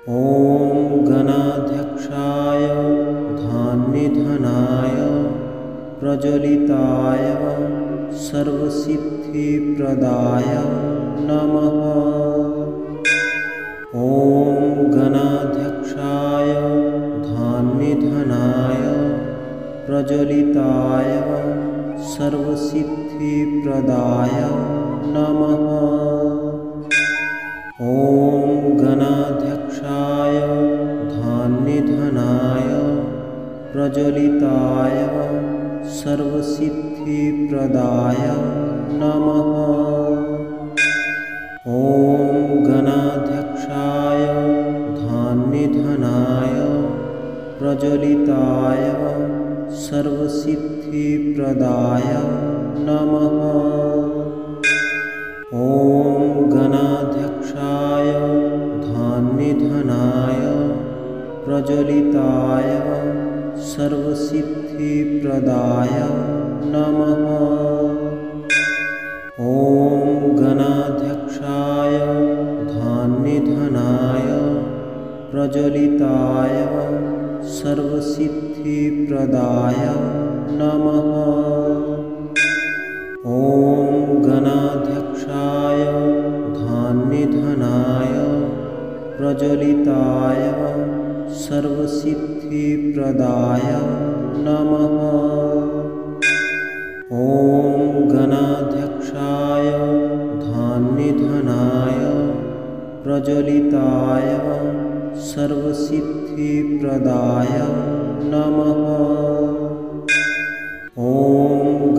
A: ॐ गणाध्यक्षाय धान्यधनाय प्रज्वलिताय सर्वसिद्धिप्रदाय नमः। ॐ गणाध्यक्षाय धान्यधनाय प्रज्वलिताय सर्वसिद्धिप्रदाय नमः। ॐ गणाध्यक्षाय धान्यधनाय प्रज्वलिताय सर्वसिद्धिप्रदाय नमः। ॐ गणाध्यक्षाय धान्यधनाय प्रज्वलिताय सर्वसिद्धिप्रदाय नमः। ॐ गणाध्यक्षाय धान्यधनाय प्रज्वलिताय सर्वसिद्धिप्रदाय नमः। ॐ गणाध्यक्षाय धान्यधनाय प्रज्वलिताय सर्वसिद्धिप्रदाय नमः। ॐ गणाध्यक्षाय धान्यधनाय प्रज्वलिताय सर्वसिद्धिप्रदाय नमः। ॐ गणाध्यक्षाय धान्यधनाय प्रज्वलिताय सर्वसिद्धिप्रदाय नमः। ॐ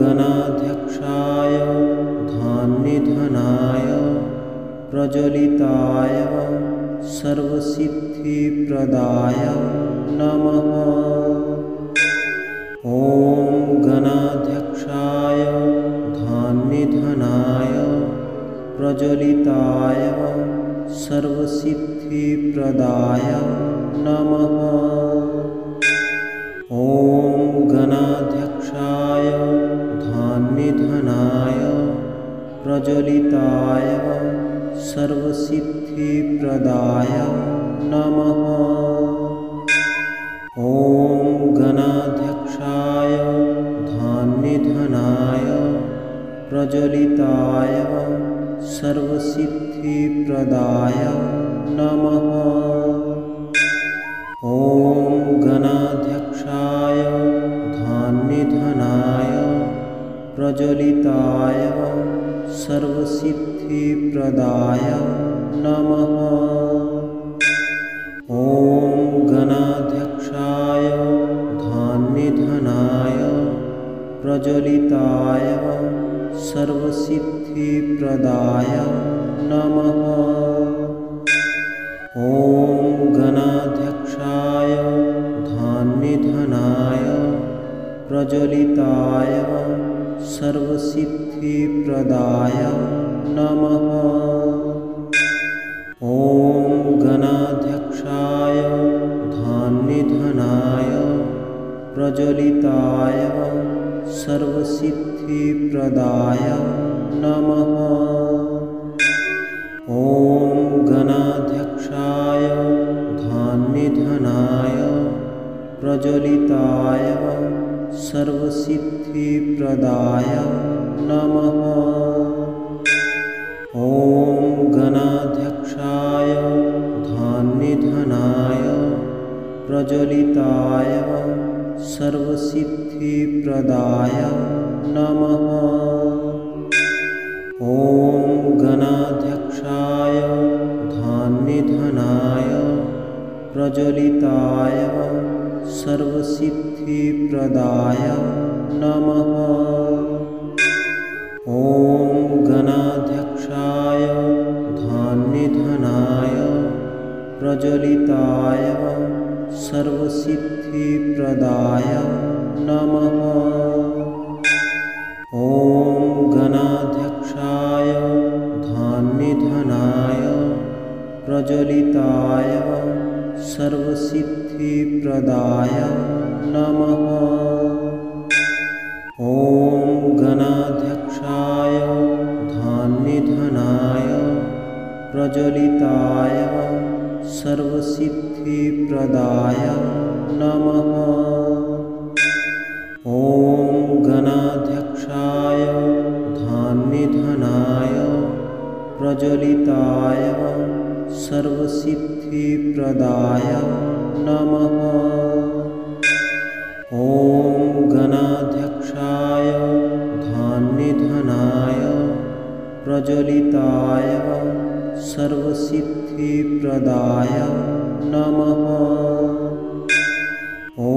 A: गणाध्यक्षाय धान्यधनाय प्रज्वलिताय सर्वसिद्धिप्रदाय नमः। ॐ गणाध्यक्षाय धान्यधनाय प्रज्वलिताय सर्वसिद्धिप्रदाय नमः। ॐ गणाध्यक्षाय धान्यधनाय प्रज्वलिताय सर्वसिद्धिप्रदाय नमः। ॐ गणाध्यक्षाय धान्यधनाय प्रज्वलिताय सर्वसिद्धिप्रदाय नमः। ॐ गणाध्यक्षाय धान्यधनाय प्रज्वलिताय सर्वसिद्धिप्रदाय नमः। ॐ गणाध्यक्षाय धान्यधनाय प्रज्वलिताय सर्वसिद्धिप्रदाय नमः। ॐ गणाध्यक्षाय धान्यधनाय प्रज्वलिताय सर्वसिद्धिप्रदाय नमः। ॐ गणाध्यक्षाय धान्यधनाय प्रज्वलिताय सर्वसिद्धिप्रदाय नमः। ॐ गणाध्यक्षाय धान्यधनाय प्रज्वलिताय सर्वसिद्धिप्रदाय नमः। ॐ गणाध्यक्षाय धान्यधनाय प्रज्वलिताय सर्वसिद्धिप्रदाय नमः। ॐ गणाध्यक्षाय धान्यधनाय प्रज्वलिताय सर्वसिद्धिप्रदाय नमः। ॐ गणाध्यक्षाय धान्यधनाय प्रज्वलिताय सर्वसिद्धिप्रदाय नमः। ॐ गणाध्यक्षाय धान्यधनाय प्रज्वलिताय सर्वसिद्धिप्रदाय नमः। ॐ गणाध्यक्षाय धान्यधनाय प्रज्वलिताय सर्वसिद्धिप्रदाय नमः। ॐ गणाध्यक्षाय धान्यधनाय प्रज्वलिताय सर्वसिद्धिप्रदाय नमः। ॐ गणाध्यक्षाय धान्यधनाय प्रज्वलिताय सर्वसिद्धिप्रदाय नमः। ॐ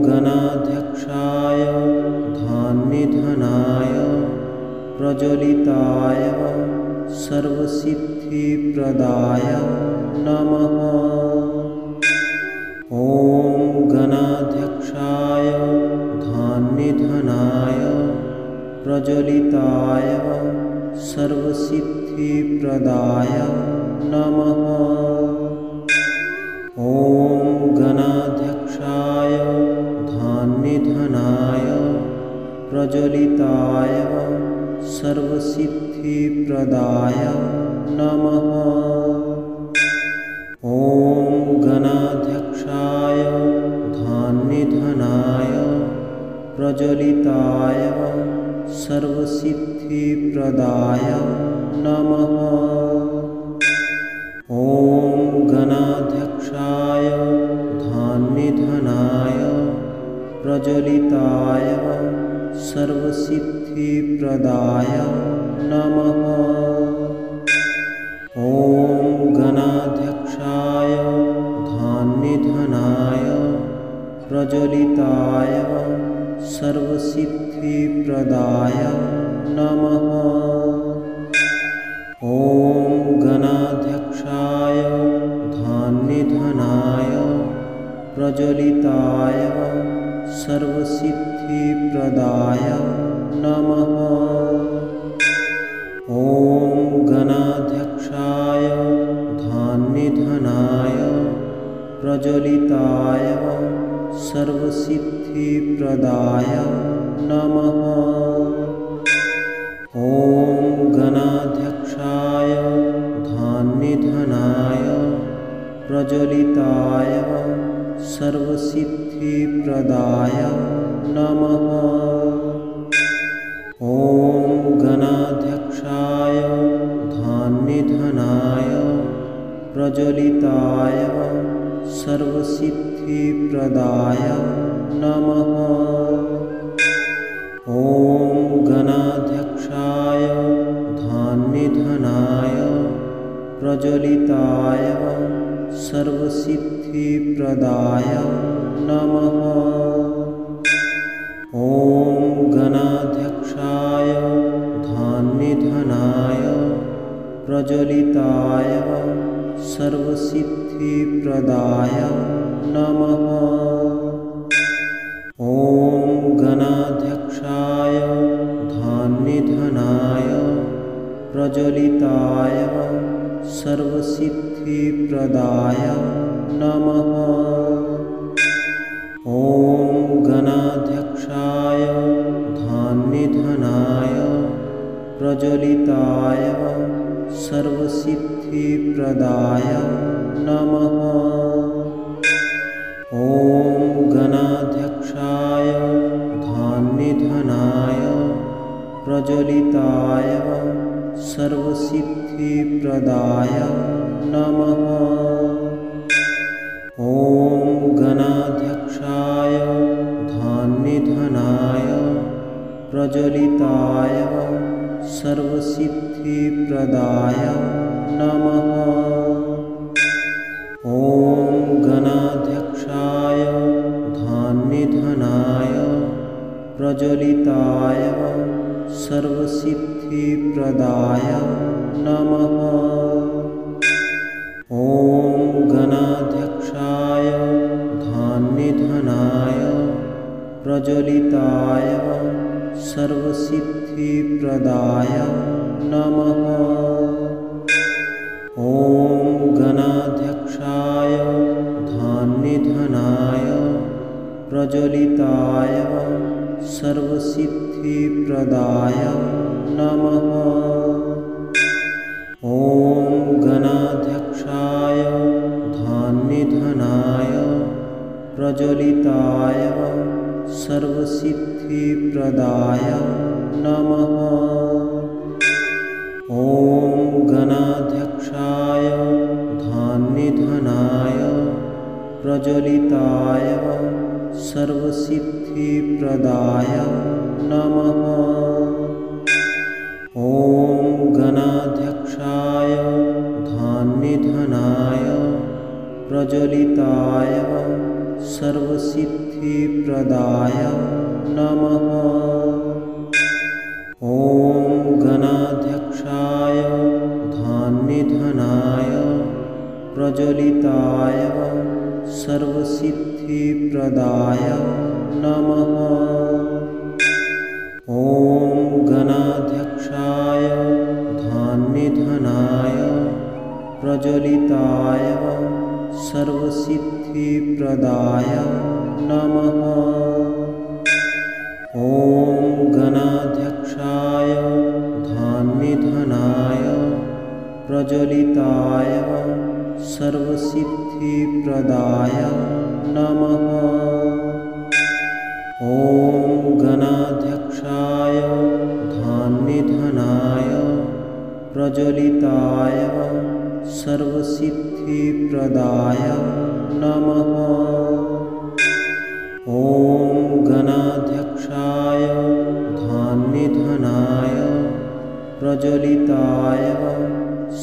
A: गणाध्यक्षाय धान्यधनाय प्रज्वलिताय सर्वसिद्धिप्रदाय नमः। ॐ गणाध्यक्षाय धान्यधनाय प्रज्वलिताय सर्वसिद्धिप्रदाय नमः। ॐ गणाध्यक्षाय धान्यधनाय प्रज्वलिताय सर्वसिद्धिप्रदाय नमः। ॐ गणाध्यक्षाय धान्यधनाय प्रज्वलिताय सर्वसिद्धिप्रदाय नमः। ॐ गणाध्यक्षाय धान्यधनाय प्रज्वलिताय सर्वसिद्धिप्रदाय नमः। ॐ गणाध्यक्षाय धान्यधनाय प्रज्वलिताय सर्वसिद्धिप्रदाय नमः। ॐ गणाध्यक्षाय धान्यधनाय प्रज्वलिताय सर्वसिद्धिप्रदाय नमः। ॐ गणाध्यक्षाय धान्यधनाय प्रज्वलिताय सर्वसिद्धिप्रदाय नमः। ॐ गणाध्यक्षाय प्रज्वलिताय सर्वसिद्धिप्रदाय नमः। ॐ गणाध्यक्षाय धान्यधनाय प्रज्वलिताय सर्वसिद्धिप्रदाय नमः। ॐ गणाध्यक्षाय धान्यधनाय प्रज्वलिताय सर्वसिद्धिप्रदाय नमः। ॐ गणाध्यक्षाय धान्यधनाय प्रज्वलिताय सर्वसिद्धिप्रदाय नमः। ॐ गणाध्यक्षाय धान्यधनाय प्रज्वलिताय सर्वसिद्धिप्रदाय नमः। ॐ गणाध्यक्षाय धान्यधनाय प्रज्वलिताय सर्वसिद्धिप्रदाय नमः। ॐ गणाध्यक्षाय धान्यधनाय प्रज्वलिताय सर्वसिद्धिप्रदाय नमः। ॐ गणाध्यक्षाय धान्यधनाय प्रज्वलिताय सर्वसिद्धिप्रदाय नमः। ॐ गणाध्यक्षाय धान्यधनाय प्रज्वलिताय सर्वसिद्धिप्रदाय नमः। ॐ गणाध्यक्षाय धान्यधनाय प्रज्वलिताय सर्वसिद्धिप्रदाय नमः। ॐ गणाध्यक्षाय धान्यधनाय प्रज्वलिताय सर्वसिद्धिप्रदाय नमः। ॐ गणाध्यक्षाय धान्यधनाय प्रज्वलिताय सर्वसिद्धिप्रदाय नमः। ॐ गणाध्यक्षाय धान्यधनाय प्रज्वलिताय सर्वसिद्धिप्रदाय नमः। ॐ गणाध्यक्षाय धान्यधनाय प्रज्वलिताय सर्वसिद्धिप्रदाय नमः। ॐ गणाध्यक्षाय धान्यधनाय प्रज्वलिताय सर्वसिद्धिप्रदाय नमः। ॐ गणाध्यक्षाय धान्यधनाय प्रज्वलिताय सर्वसिद्धिप्रदाय नमः। ॐ गणाध्यक्षाय धान्यधनाय प्रज्वलिताय सर्वसिद्धिप्रदाय नमः। ॐ गणाध्यक्षाय धान्यधनाय प्रज्वलिताय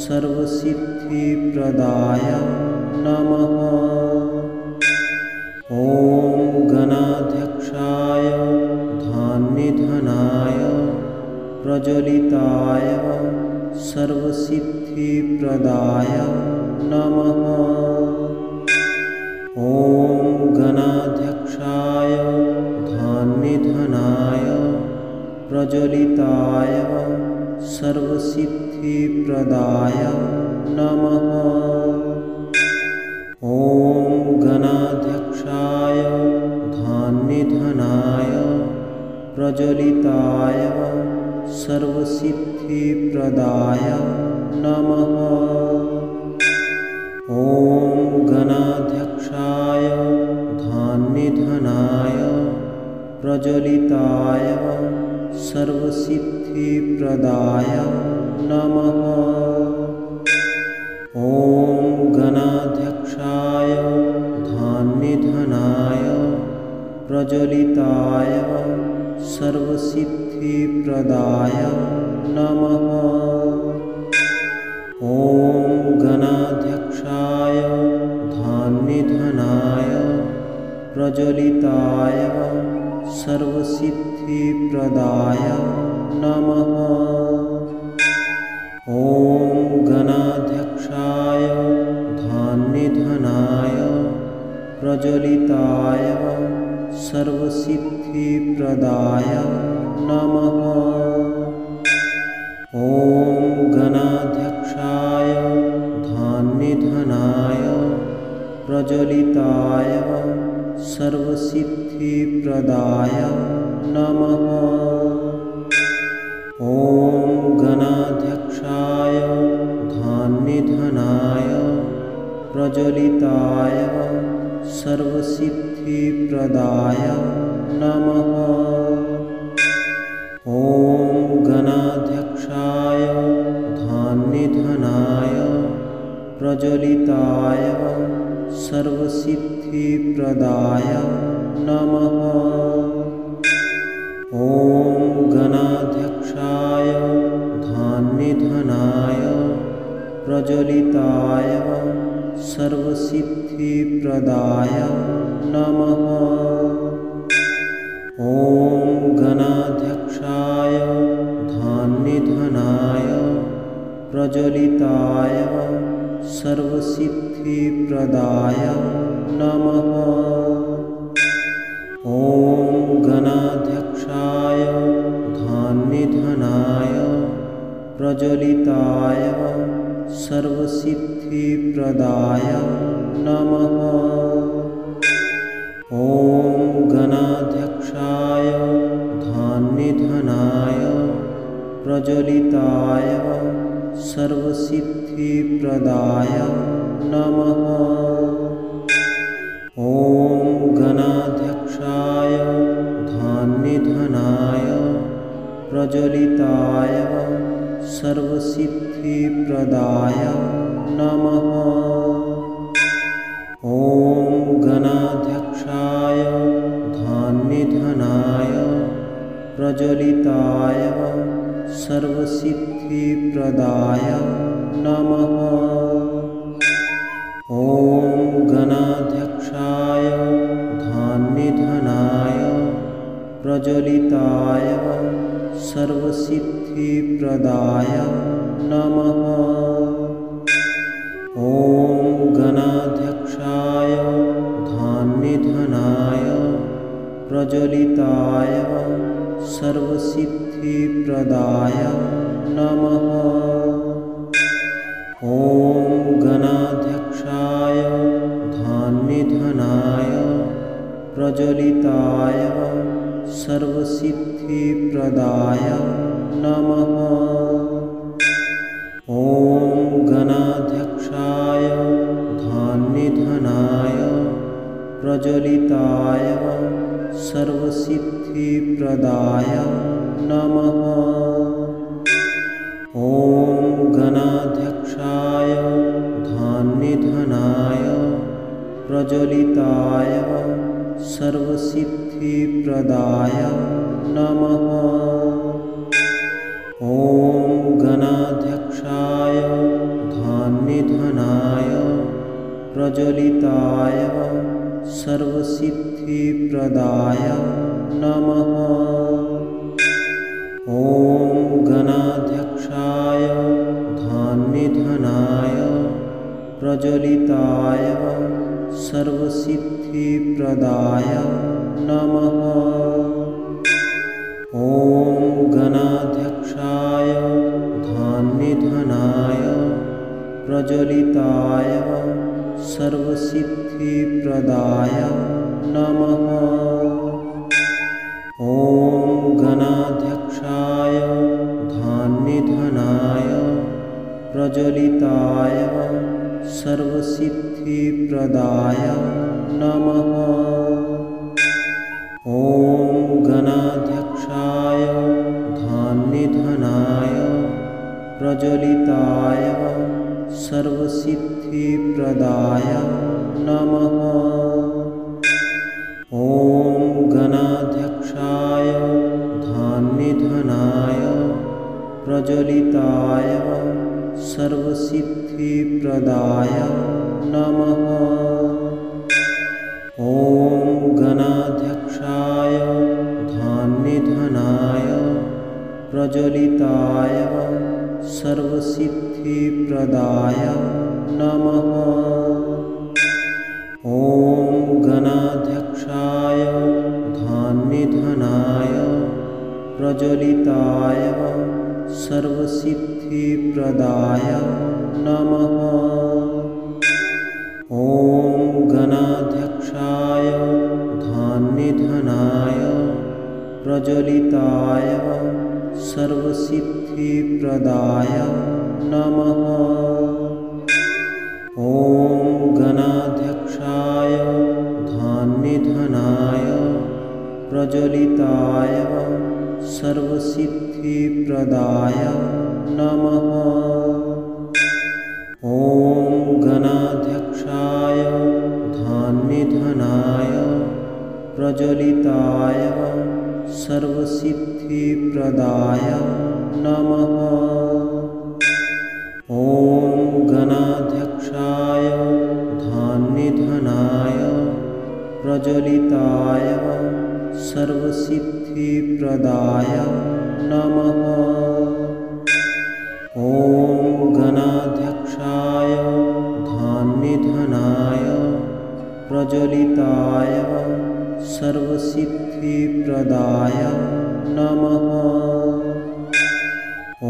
A: सर्वसिद्धिप्रदाय नमः। ॐ गणाध्यक्षाय धान्यधनाय प्रज्वलिताय सर्वसिद्धिप्रदाय नमः। ॐ गणाध्यक्षाय धान्यधनाय प्रज्वलिताय सर्वसिद्धिप्रदाय नमः। ॐ गणाध्यक्षाय धान्यधनाय प्रज्वलिताय सर्वसिद्धिप्रदाय नमः। ॐ गणाध्यक्षाय धान्यधनाय प्रज्वलिताय सर्वसिद्धिप्रदाय नमः। ॐ प्रज्वलिताय सर्वसिद्धिप्रदाय नमः। ॐ गणाध्यक्षाय धान्यनिधनाय प्रज्वलिताय सर्वसिद्धिप्रदाय नमः। ॐ गणाध्यक्षाय धान्यनिधनाय प्रज्वलिताय सर्वसिद्धिप्रदाय नमः। ॐ गणाध्यक्षाय धान्यनिधनाय प्रज्वलिताय सर्वसिद्धिप्रदाय नमः। ॐ गणाध्यक्षाय धान्यनिधनाय प्रज्वलिताय सर्वसिद्धिप्रदाय नमः। ॐ गणाध्यक्षाय धान्यनिधनाय प्रज्वलिताय सर्वसिद्धिप्रदाय नमः। ॐ गणाध्यक्षाय धान्यनिधनाय प्रज्वलिताय सर्वसिद्धिप्रदाय नमः। ॐ गणाध्यक्षाय धान्यनिधनाय प्रज्वलिताय सर्वसिद्धिप्रदाय नमः। ॐ गणाध्यक्षाय धान्यनिधनाय प्रज्वलिताय सर्वसिद्धिप्रदाय नमः। ॐ गणाध्यक्षाय धान्यनिधनाय प्रज्वलिताय सर्वसिद्धिप्रदाय नमः। ॐ गणाध्यक्षाय धान्यनिधनाय प्रज्वलिताय सर्वसिद्धिप्रदाय नमः। ॐ गणाध्यक्षाय धान्यनिधनाय प्रज्वलिताय सर्वसिद्धिप्रदाय नमः। ॐ गणाध्यक्षाय धान्यनिधनाय प्रज्वलिताय सर्वसिद्धिप्रदाय नमः। ॐ गणाध्यक्षाय धान्यनिधनाय प्रज्वलिताय सर्वसिद्धिप्रदाय नमः। ॐ गणाध्यक्षाय धान्यनिधनाय प्रज्वलिताय सर्वसिद्धिप्रदाय नमः। ॐ गणाध्यक्षाय धान्यनिधनाय प्रज्वलिताय सर्वसिद्धिप्रदाय नमः। ॐ गणाध्यक्षाय धान्यनिधनाय प्रज्वलिताय सर्वसिद्धिप्रदाय नमः। ॐ गणाध्यक्षाय धान्यनिधनाय प्रज्वलिताय सर्वसिद्धिप्रदाय नमः। ॐ गणाध्यक्षाय धान्यनिधनाय प्रज्वलिताय सर्वसिद्धिप्रदाय नमः। ॐ गणाध्यक्षाय धान्यनिधनाय प्रज्वलिताय सर्वसिद्धिप्रदाय नमः। ॐ गणाध्यक्षाय धान्यनिधनाय प्रज्वलिताय सर्वसिद्धिप्रदाय नमः। ॐ गणाध्यक्षाय धान्यनिधनाय प्रज्वलिताय सर्वसिद्धिप्रदाय नमः। ॐ प्रज्वलिताय सर्वसिद्धिप्रदाय नमः। ॐ गणाध्यक्षाय धन्निधनाय प्रज्वलिताय सर्वसिद्धिप्रदाय नमः। ॐ गणाध्यक्षाय धन्निधनाय प्रज्वलिताय सर्वसिद्धिप्रदाय नमः। ॐ गणाध्यक्षाय धन्निधनाय प्रज्वलिताय सर्वसिद्धिप्रदाय नमः। ॐ गणाध्यक्षाय धन्निधनाय प्रज्वलिताय सर्वसिद्धिप्रदाय नमः। ॐ गणाध्यक्षाय धन्निधनाय प्रज्वलिताय सर्वसिद्धिप्रदाय नमः। ॐ गणाध्यक्षाय धन्निधनाय प्रज्वलिताय सर्वसिद्धिप्रदाय नमः। ॐ गणाध्यक्षाय धन्निधनाय प्रज्वलिताय सर्वसिद्धिप्रदाय नमः। ॐ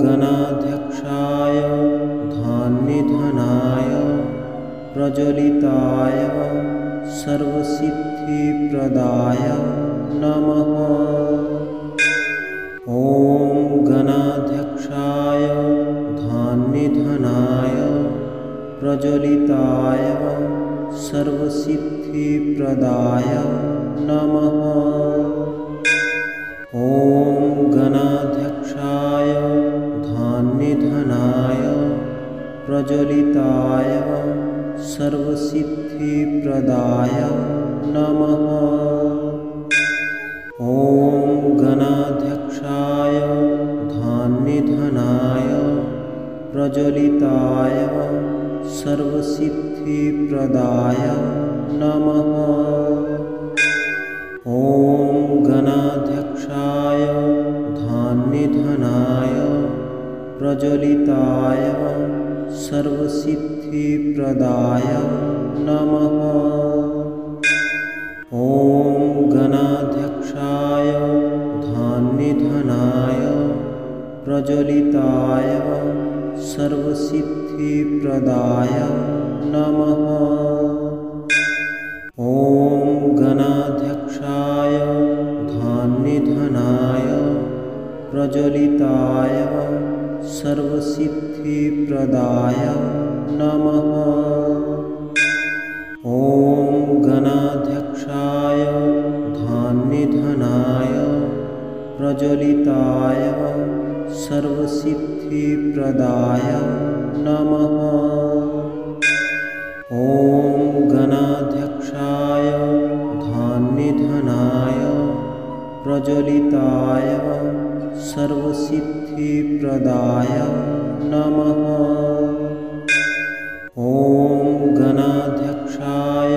A: गणाध्यक्षाय धन्निधनाय प्रज्वलिताय सर्वसिद्धिप्रदाय नमः। ॐ गणाध्यक्षाय धन्निधनाय प्रज्वलिताय सर्वसिद्धिप्रदाय नमः। ॐ गणाध्यक्षाय धन्निधनाय प्रज्वलिताय सर्वसिद्धिप्रदाय नमः। ॐ गणाध्यक्षाय धन्निधनाय प्रज्वलिताय सर्वसिद्धिप्रदाय नमः। ॐ गणाध्यक्षाय धन्निधनाय प्रज्वलिताय सर्वसिद्धिप्रदाय नमः। ॐ गणाध्यक्षाय धन्निधनाय प्रज्वलिताय सर्वसिद्धिप्रदाय नमः। ॐ गणाध्यक्षाय धन्निधनाय प्रज्वलिताय सर्वसिद्धिप्रदाय नमः। ॐ गणाध्यक्षाय धन्निधनाय प्रज्वलिताय सर्वसिद्धिप्रदाय नमः। ॐ गणाध्यक्षाय धन्निधनाय प्रज्वलिताय सर्वसिद्धिप्रदाय नमः। ॐ गणाध्यक्षाय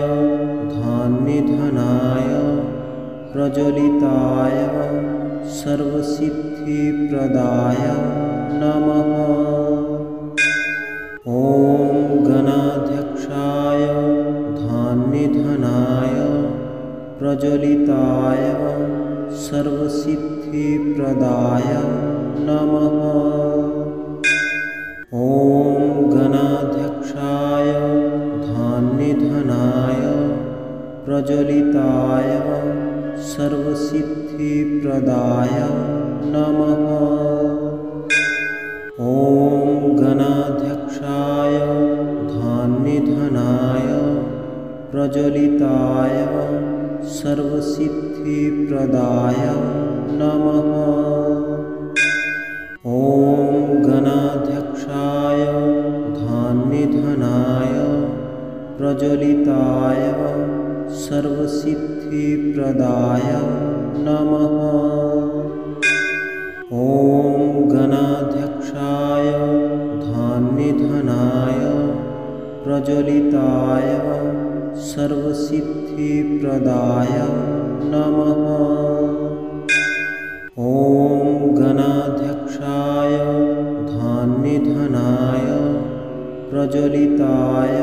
A: धन्निधनाय प्रज्वलिताय सर्वसिद्धिप्रदाय नमः। ॐ गणाध्यक्षाय धन्निधनाय प्रज्वलिताय सर्वसिद्धिप्रदाय नमः। ॐ गणाध्यक्षाय धन्निधनाय प्रज्वलिताय सर्वसिद्धिप्रदाय नमः। ॐ गणाध्यक्षाय धन्निधनाय प्रज्वलिताय सर्वसिद्धिप्रदाय नमः। ॐ गणाध्यक्षाय धन्निधनाय प्रज्वलिताय सर्वसिद्धिप्रदाय नमः। ॐ प्रज्वलिताय सर्वसिद्धिप्रदाय नमः। ॐ गणाध्यक्षाय धान्यधनाय प्रज्वलिताय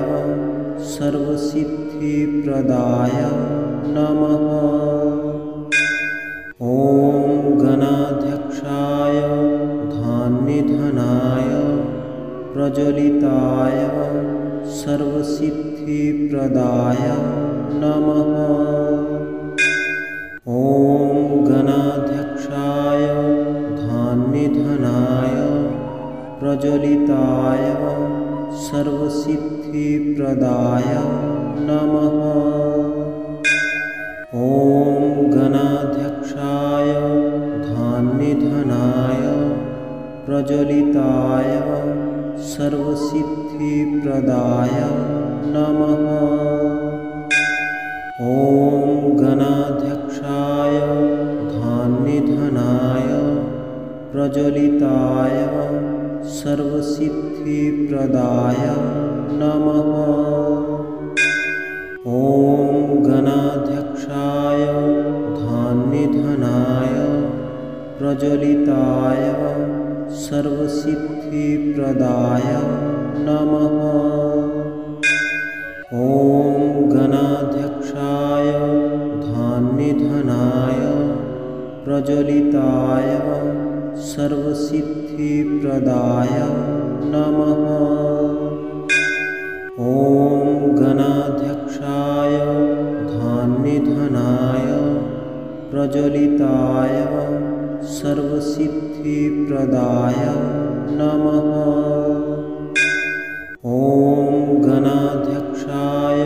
A: सर्वसिद्धिप्रदाय नमः। ॐ गणाध्यक्षाय धान्यधनाय प्रज्वलिताय सर्वसिद्धिप्रदाय नमः। ॐ गणाध्यक्षाय धान्यधनाय प्रज्वलिताय सर्वसिद्धिप्रदाय नमः। ॐ गणाध्यक्षाय धान्यधनाय प्रज्वलिताय सर्वसिद्धिप्रदाय नमः। ॐ गणाध्यक्षाय धान्यधनाय प्रज्वलिताय सर्वसिद्धिप्रदाय नमः। ॐ गणाध्यक्षाय धान्यधनाय प्रज्वलिताय सर्वसिद्धिप्रदाय नमः। ॐ गणाध्यक्षाय धान्यधनाय प्रज्वलिताय सर्वसिद्धिप्रदाय नमः। ॐ गणाध्यक्षाय धान्यधनाय प्रज्वलिताय सर्वसिद्धिप्रदाय नमः। ॐ गणाध्यक्षाय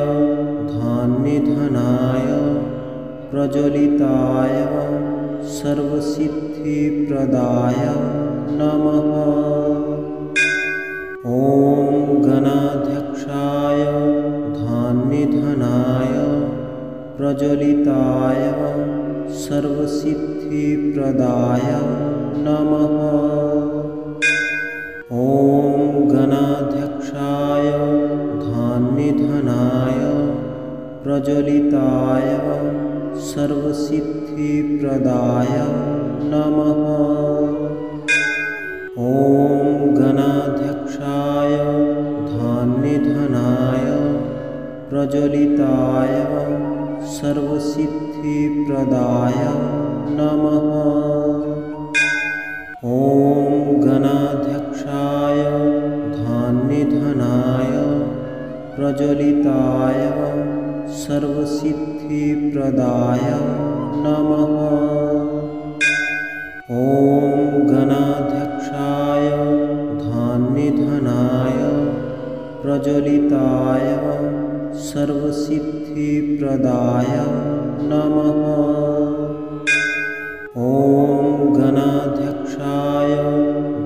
A: धान्यधनाय प्रज्वलिताय सर्वसिद्धिप्रदाय नमः। ॐ गणाध्यक्षाय धान्यधनाय प्रज्वलिताय सर्वसिद्धिप्रदाय नमः। ॐ गणाध्यक्षाय धान्यधनाय प्रज्वलिताय सर्वसिद्धिप्रदाय नमः। ॐ गणाध्यक्षाय धान्यधनाय प्रज्वलिताय सर्वसिद्धिप्रदाय नमः। ॐ गणाध्यक्षाय धान्यधनाय प्रज्वलिताय सर्वसिद्धिप्रदाय नमः। ॐ गणाध्यक्षाय धान्यधनाय प्रज्वलिताय सर्वसिद्धिप्रदाय नमः। ॐ गणाध्यक्षाय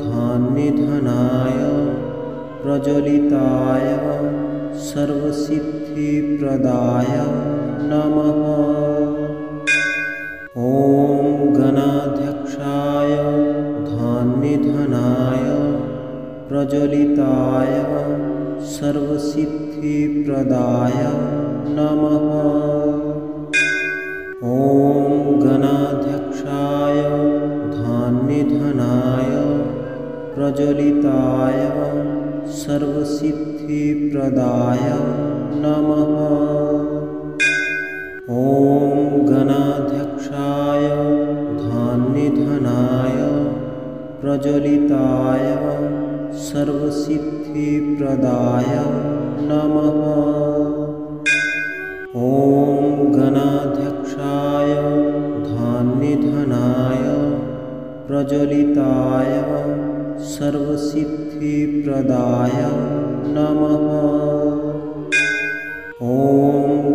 A: धान्यधनाय प्रज्वलिताय सर्वसिद्धिप्रदाय नमः। ॐ गणाध्यक्षाय धान्यधनाय प्रज्वलिताय सर्वसिद्धिप्रदाय नमः। ॐ गणाध्यक्षाय धान्यधनाय प्रज्वलिताय सर्वसिद्धिप्रदाय नमः। ॐ गणाध्यक्षाय धान्यधनाय प्रज्वलिताय सर्वसिद्धिप्रदाय नमः। ॐ गणाध्यक्षाय धान्यधनाय प्रज्वलिताय सर्वसिद्धिप्रदाय नमः। ॐ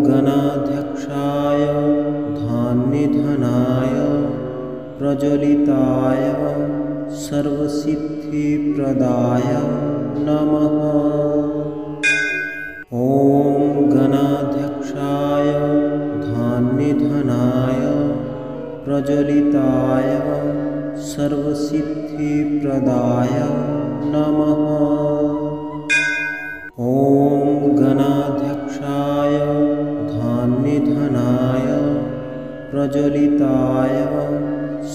A: गणाध्यक्षाय धान्यधनाय प्रज्वलिताय सर्वसिद्धिप्रदाय नमः। ॐ गणाध्यक्षाय धान्यधनाय प्रज्वलिताय सर्वसिद्धिप्रदाय नमः। ॐ प्रज्वलिताय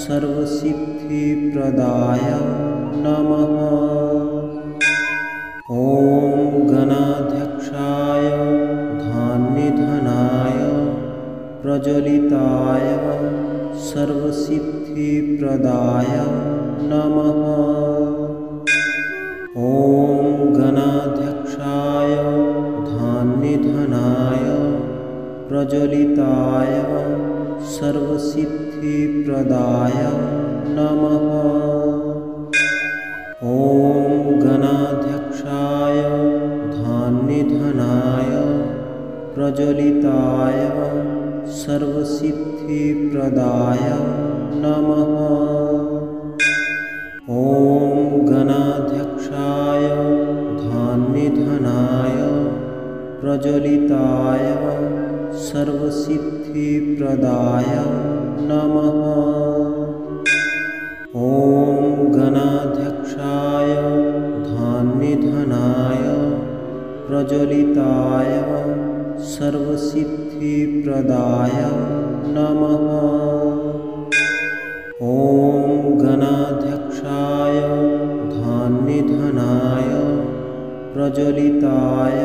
A: सर्वसिद्धिप्रदाय नमः। ॐ गणाध्यक्षाय धन्निधनाय प्रज्वलिताय सर्वसिद्धिप्रदाय नमः। ॐ गणाध्यक्षाय धन्निधनाय प्रज्वलिताय सर्वसिद्धिप्रदाय नमः। ॐ गणाध्यक्षाय धन्निधनाय प्रज्वलिताय सर्वसिद्धिप्रदाय नमः। ॐ गणाध्यक्षाय धन्निधनाय प्रज्वलिताय सर्वसिद्धिप्रदाय नमः। ॐ गणाध्यक्षाय धन्निधनाय प्रज्वलिताय सर्वसिद्धिप्रदाय नमः। ॐ गणाध्यक्षाय धन्निधनाय प्रज्वलिताय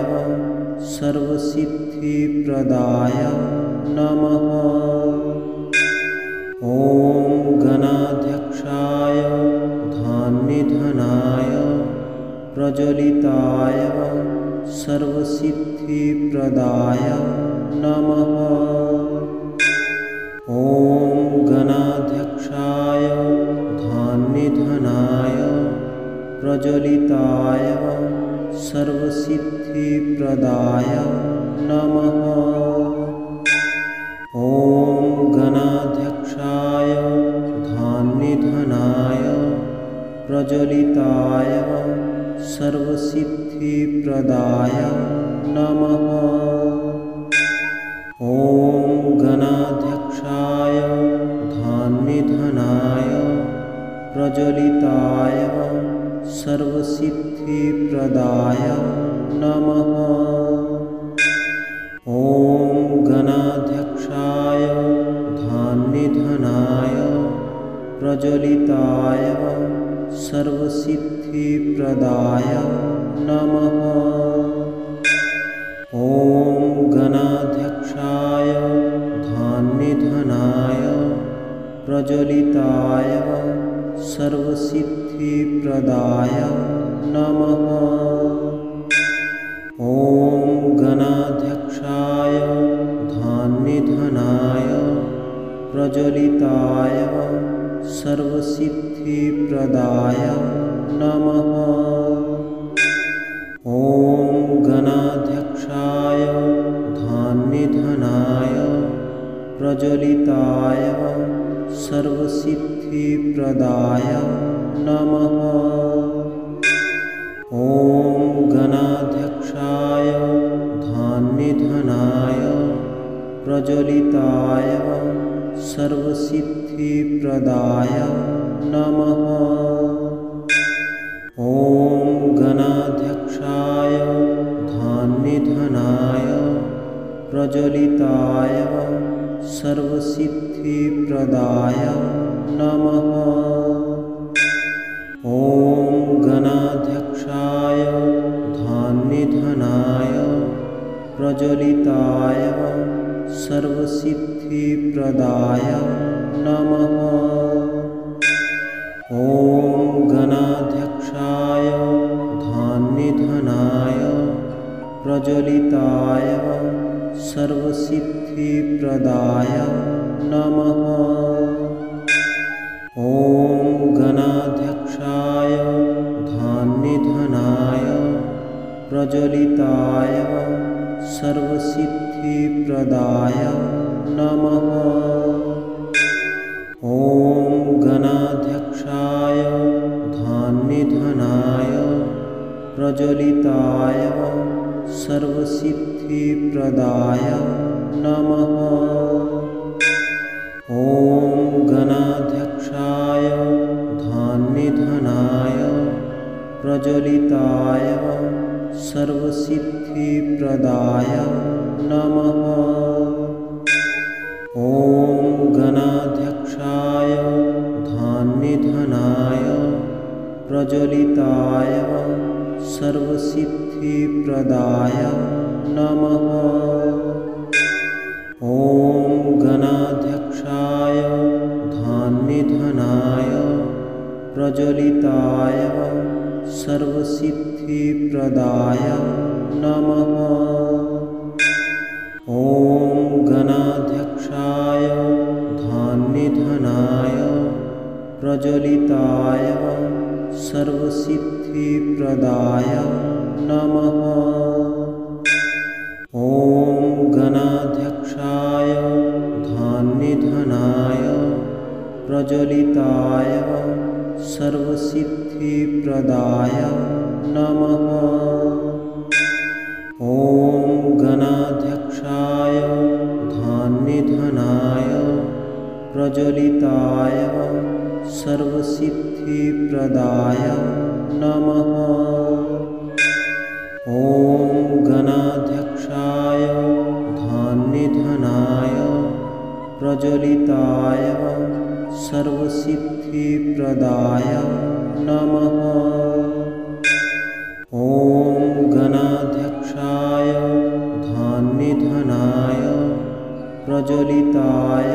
A: सर्वसिद्धिप्रदाय नमः। ॐ गणाध्यक्षाय धन्निधनाय प्रज्वलिताय सर्वसिद्धिप्रदाय नमः। ॐ गणाध्यक्षाय धन्निधनाय प्रज्वलिताय सर्वसिद्धिप्रदाय नमः। ॐ गणाध्यक्षाय धन्निधनाय प्रज्वलिताय सर्वसिद्धिप्रदाय नमः। ॐ गणाध्यक्षाय धन्निधनाय प्रज्वलिताय सर्वसिद्धिप्रदाय नमः। ॐ गणाध्यक्षाय धन्निधनाय प्रज्वलिताय सर्वसिद्धिप्रदाय नमः। ॐ गणाध्यक्षाय धन्निधनाय प्रज्वलिताय सर्वसिद्धिप्रदाय नमः। ॐ गणाध्यक्षाय धन्निधनाय प्रज्वलिताय सर्वसिद्धिप्रदाय नमः। ॐ गणाध्यक्षाय धन्निधनाय प्रज्वलिताय सर्वसिद्धिप्रदाय नमः। ॐ गणाध्यक्षाय धन्निधनाय प्रज्वलिताय सर्वसिद्धिप्रदाय नमः। ॐ गणाध्यक्षाय धन्निधनाय प्रज्वलिताय सर्वसिद्धिप्रदाय नमः। ॐ गणाध्यक्षाय धन्निधनाय प्रज्वलिताय सर्वसिद्धिप्रदाय नमः। ॐ गणाध्यक्षाय धन्निधनाय प्रज्वलिताय सर्वसिद्धिप्रदाय नमः। ॐ गणाध्यक्षाय धन्निधनाय प्रज्वलिताय सर्वसिद्धिप्रदाय नमः। ॐ गणाध्यक्षाय धन्निधनाय प्रज्वलिताय सर्वसिद्धिप्रदाय नमः। ॐ गणाध्यक्षाय धन्निधनाय प्रज्वलिताय सर्वसिद्धिप्रदाय नमः। ॐ गणाध्यक्षाय धान्यधनाय प्रज्वलिताय सर्वसिद्धिप्रदाय नमः। ॐ गणाध्यक्षाय धान्यधनाय प्रज्वलिताय सर्वसिद्धिप्रदाय नमः। ॐ गणाध्यक्षाय धान्यधनाय प्रज्वलिताय सर्वसिद्धिप्रदाय नमः। ॐ गणाध्यक्षाय धान्यधनाय प्रज्वलिताय सर्वसिद्धिप्रदाय नमः। ॐ गणाध्यक्षाय धान्यधनाय प्रज्वलिताय सर्वसिद्धिप्रदाय नमः। ॐ गणाध्यक्षाय धान्यधनाय प्रज्वलिताय सर्वसिद्धिप्रदाय नमः। ॐ गणाध्यक्षाय धान्यधनाय प्रज्वलिताय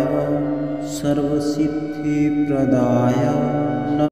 A: सर्वसिद्धिप्रदाय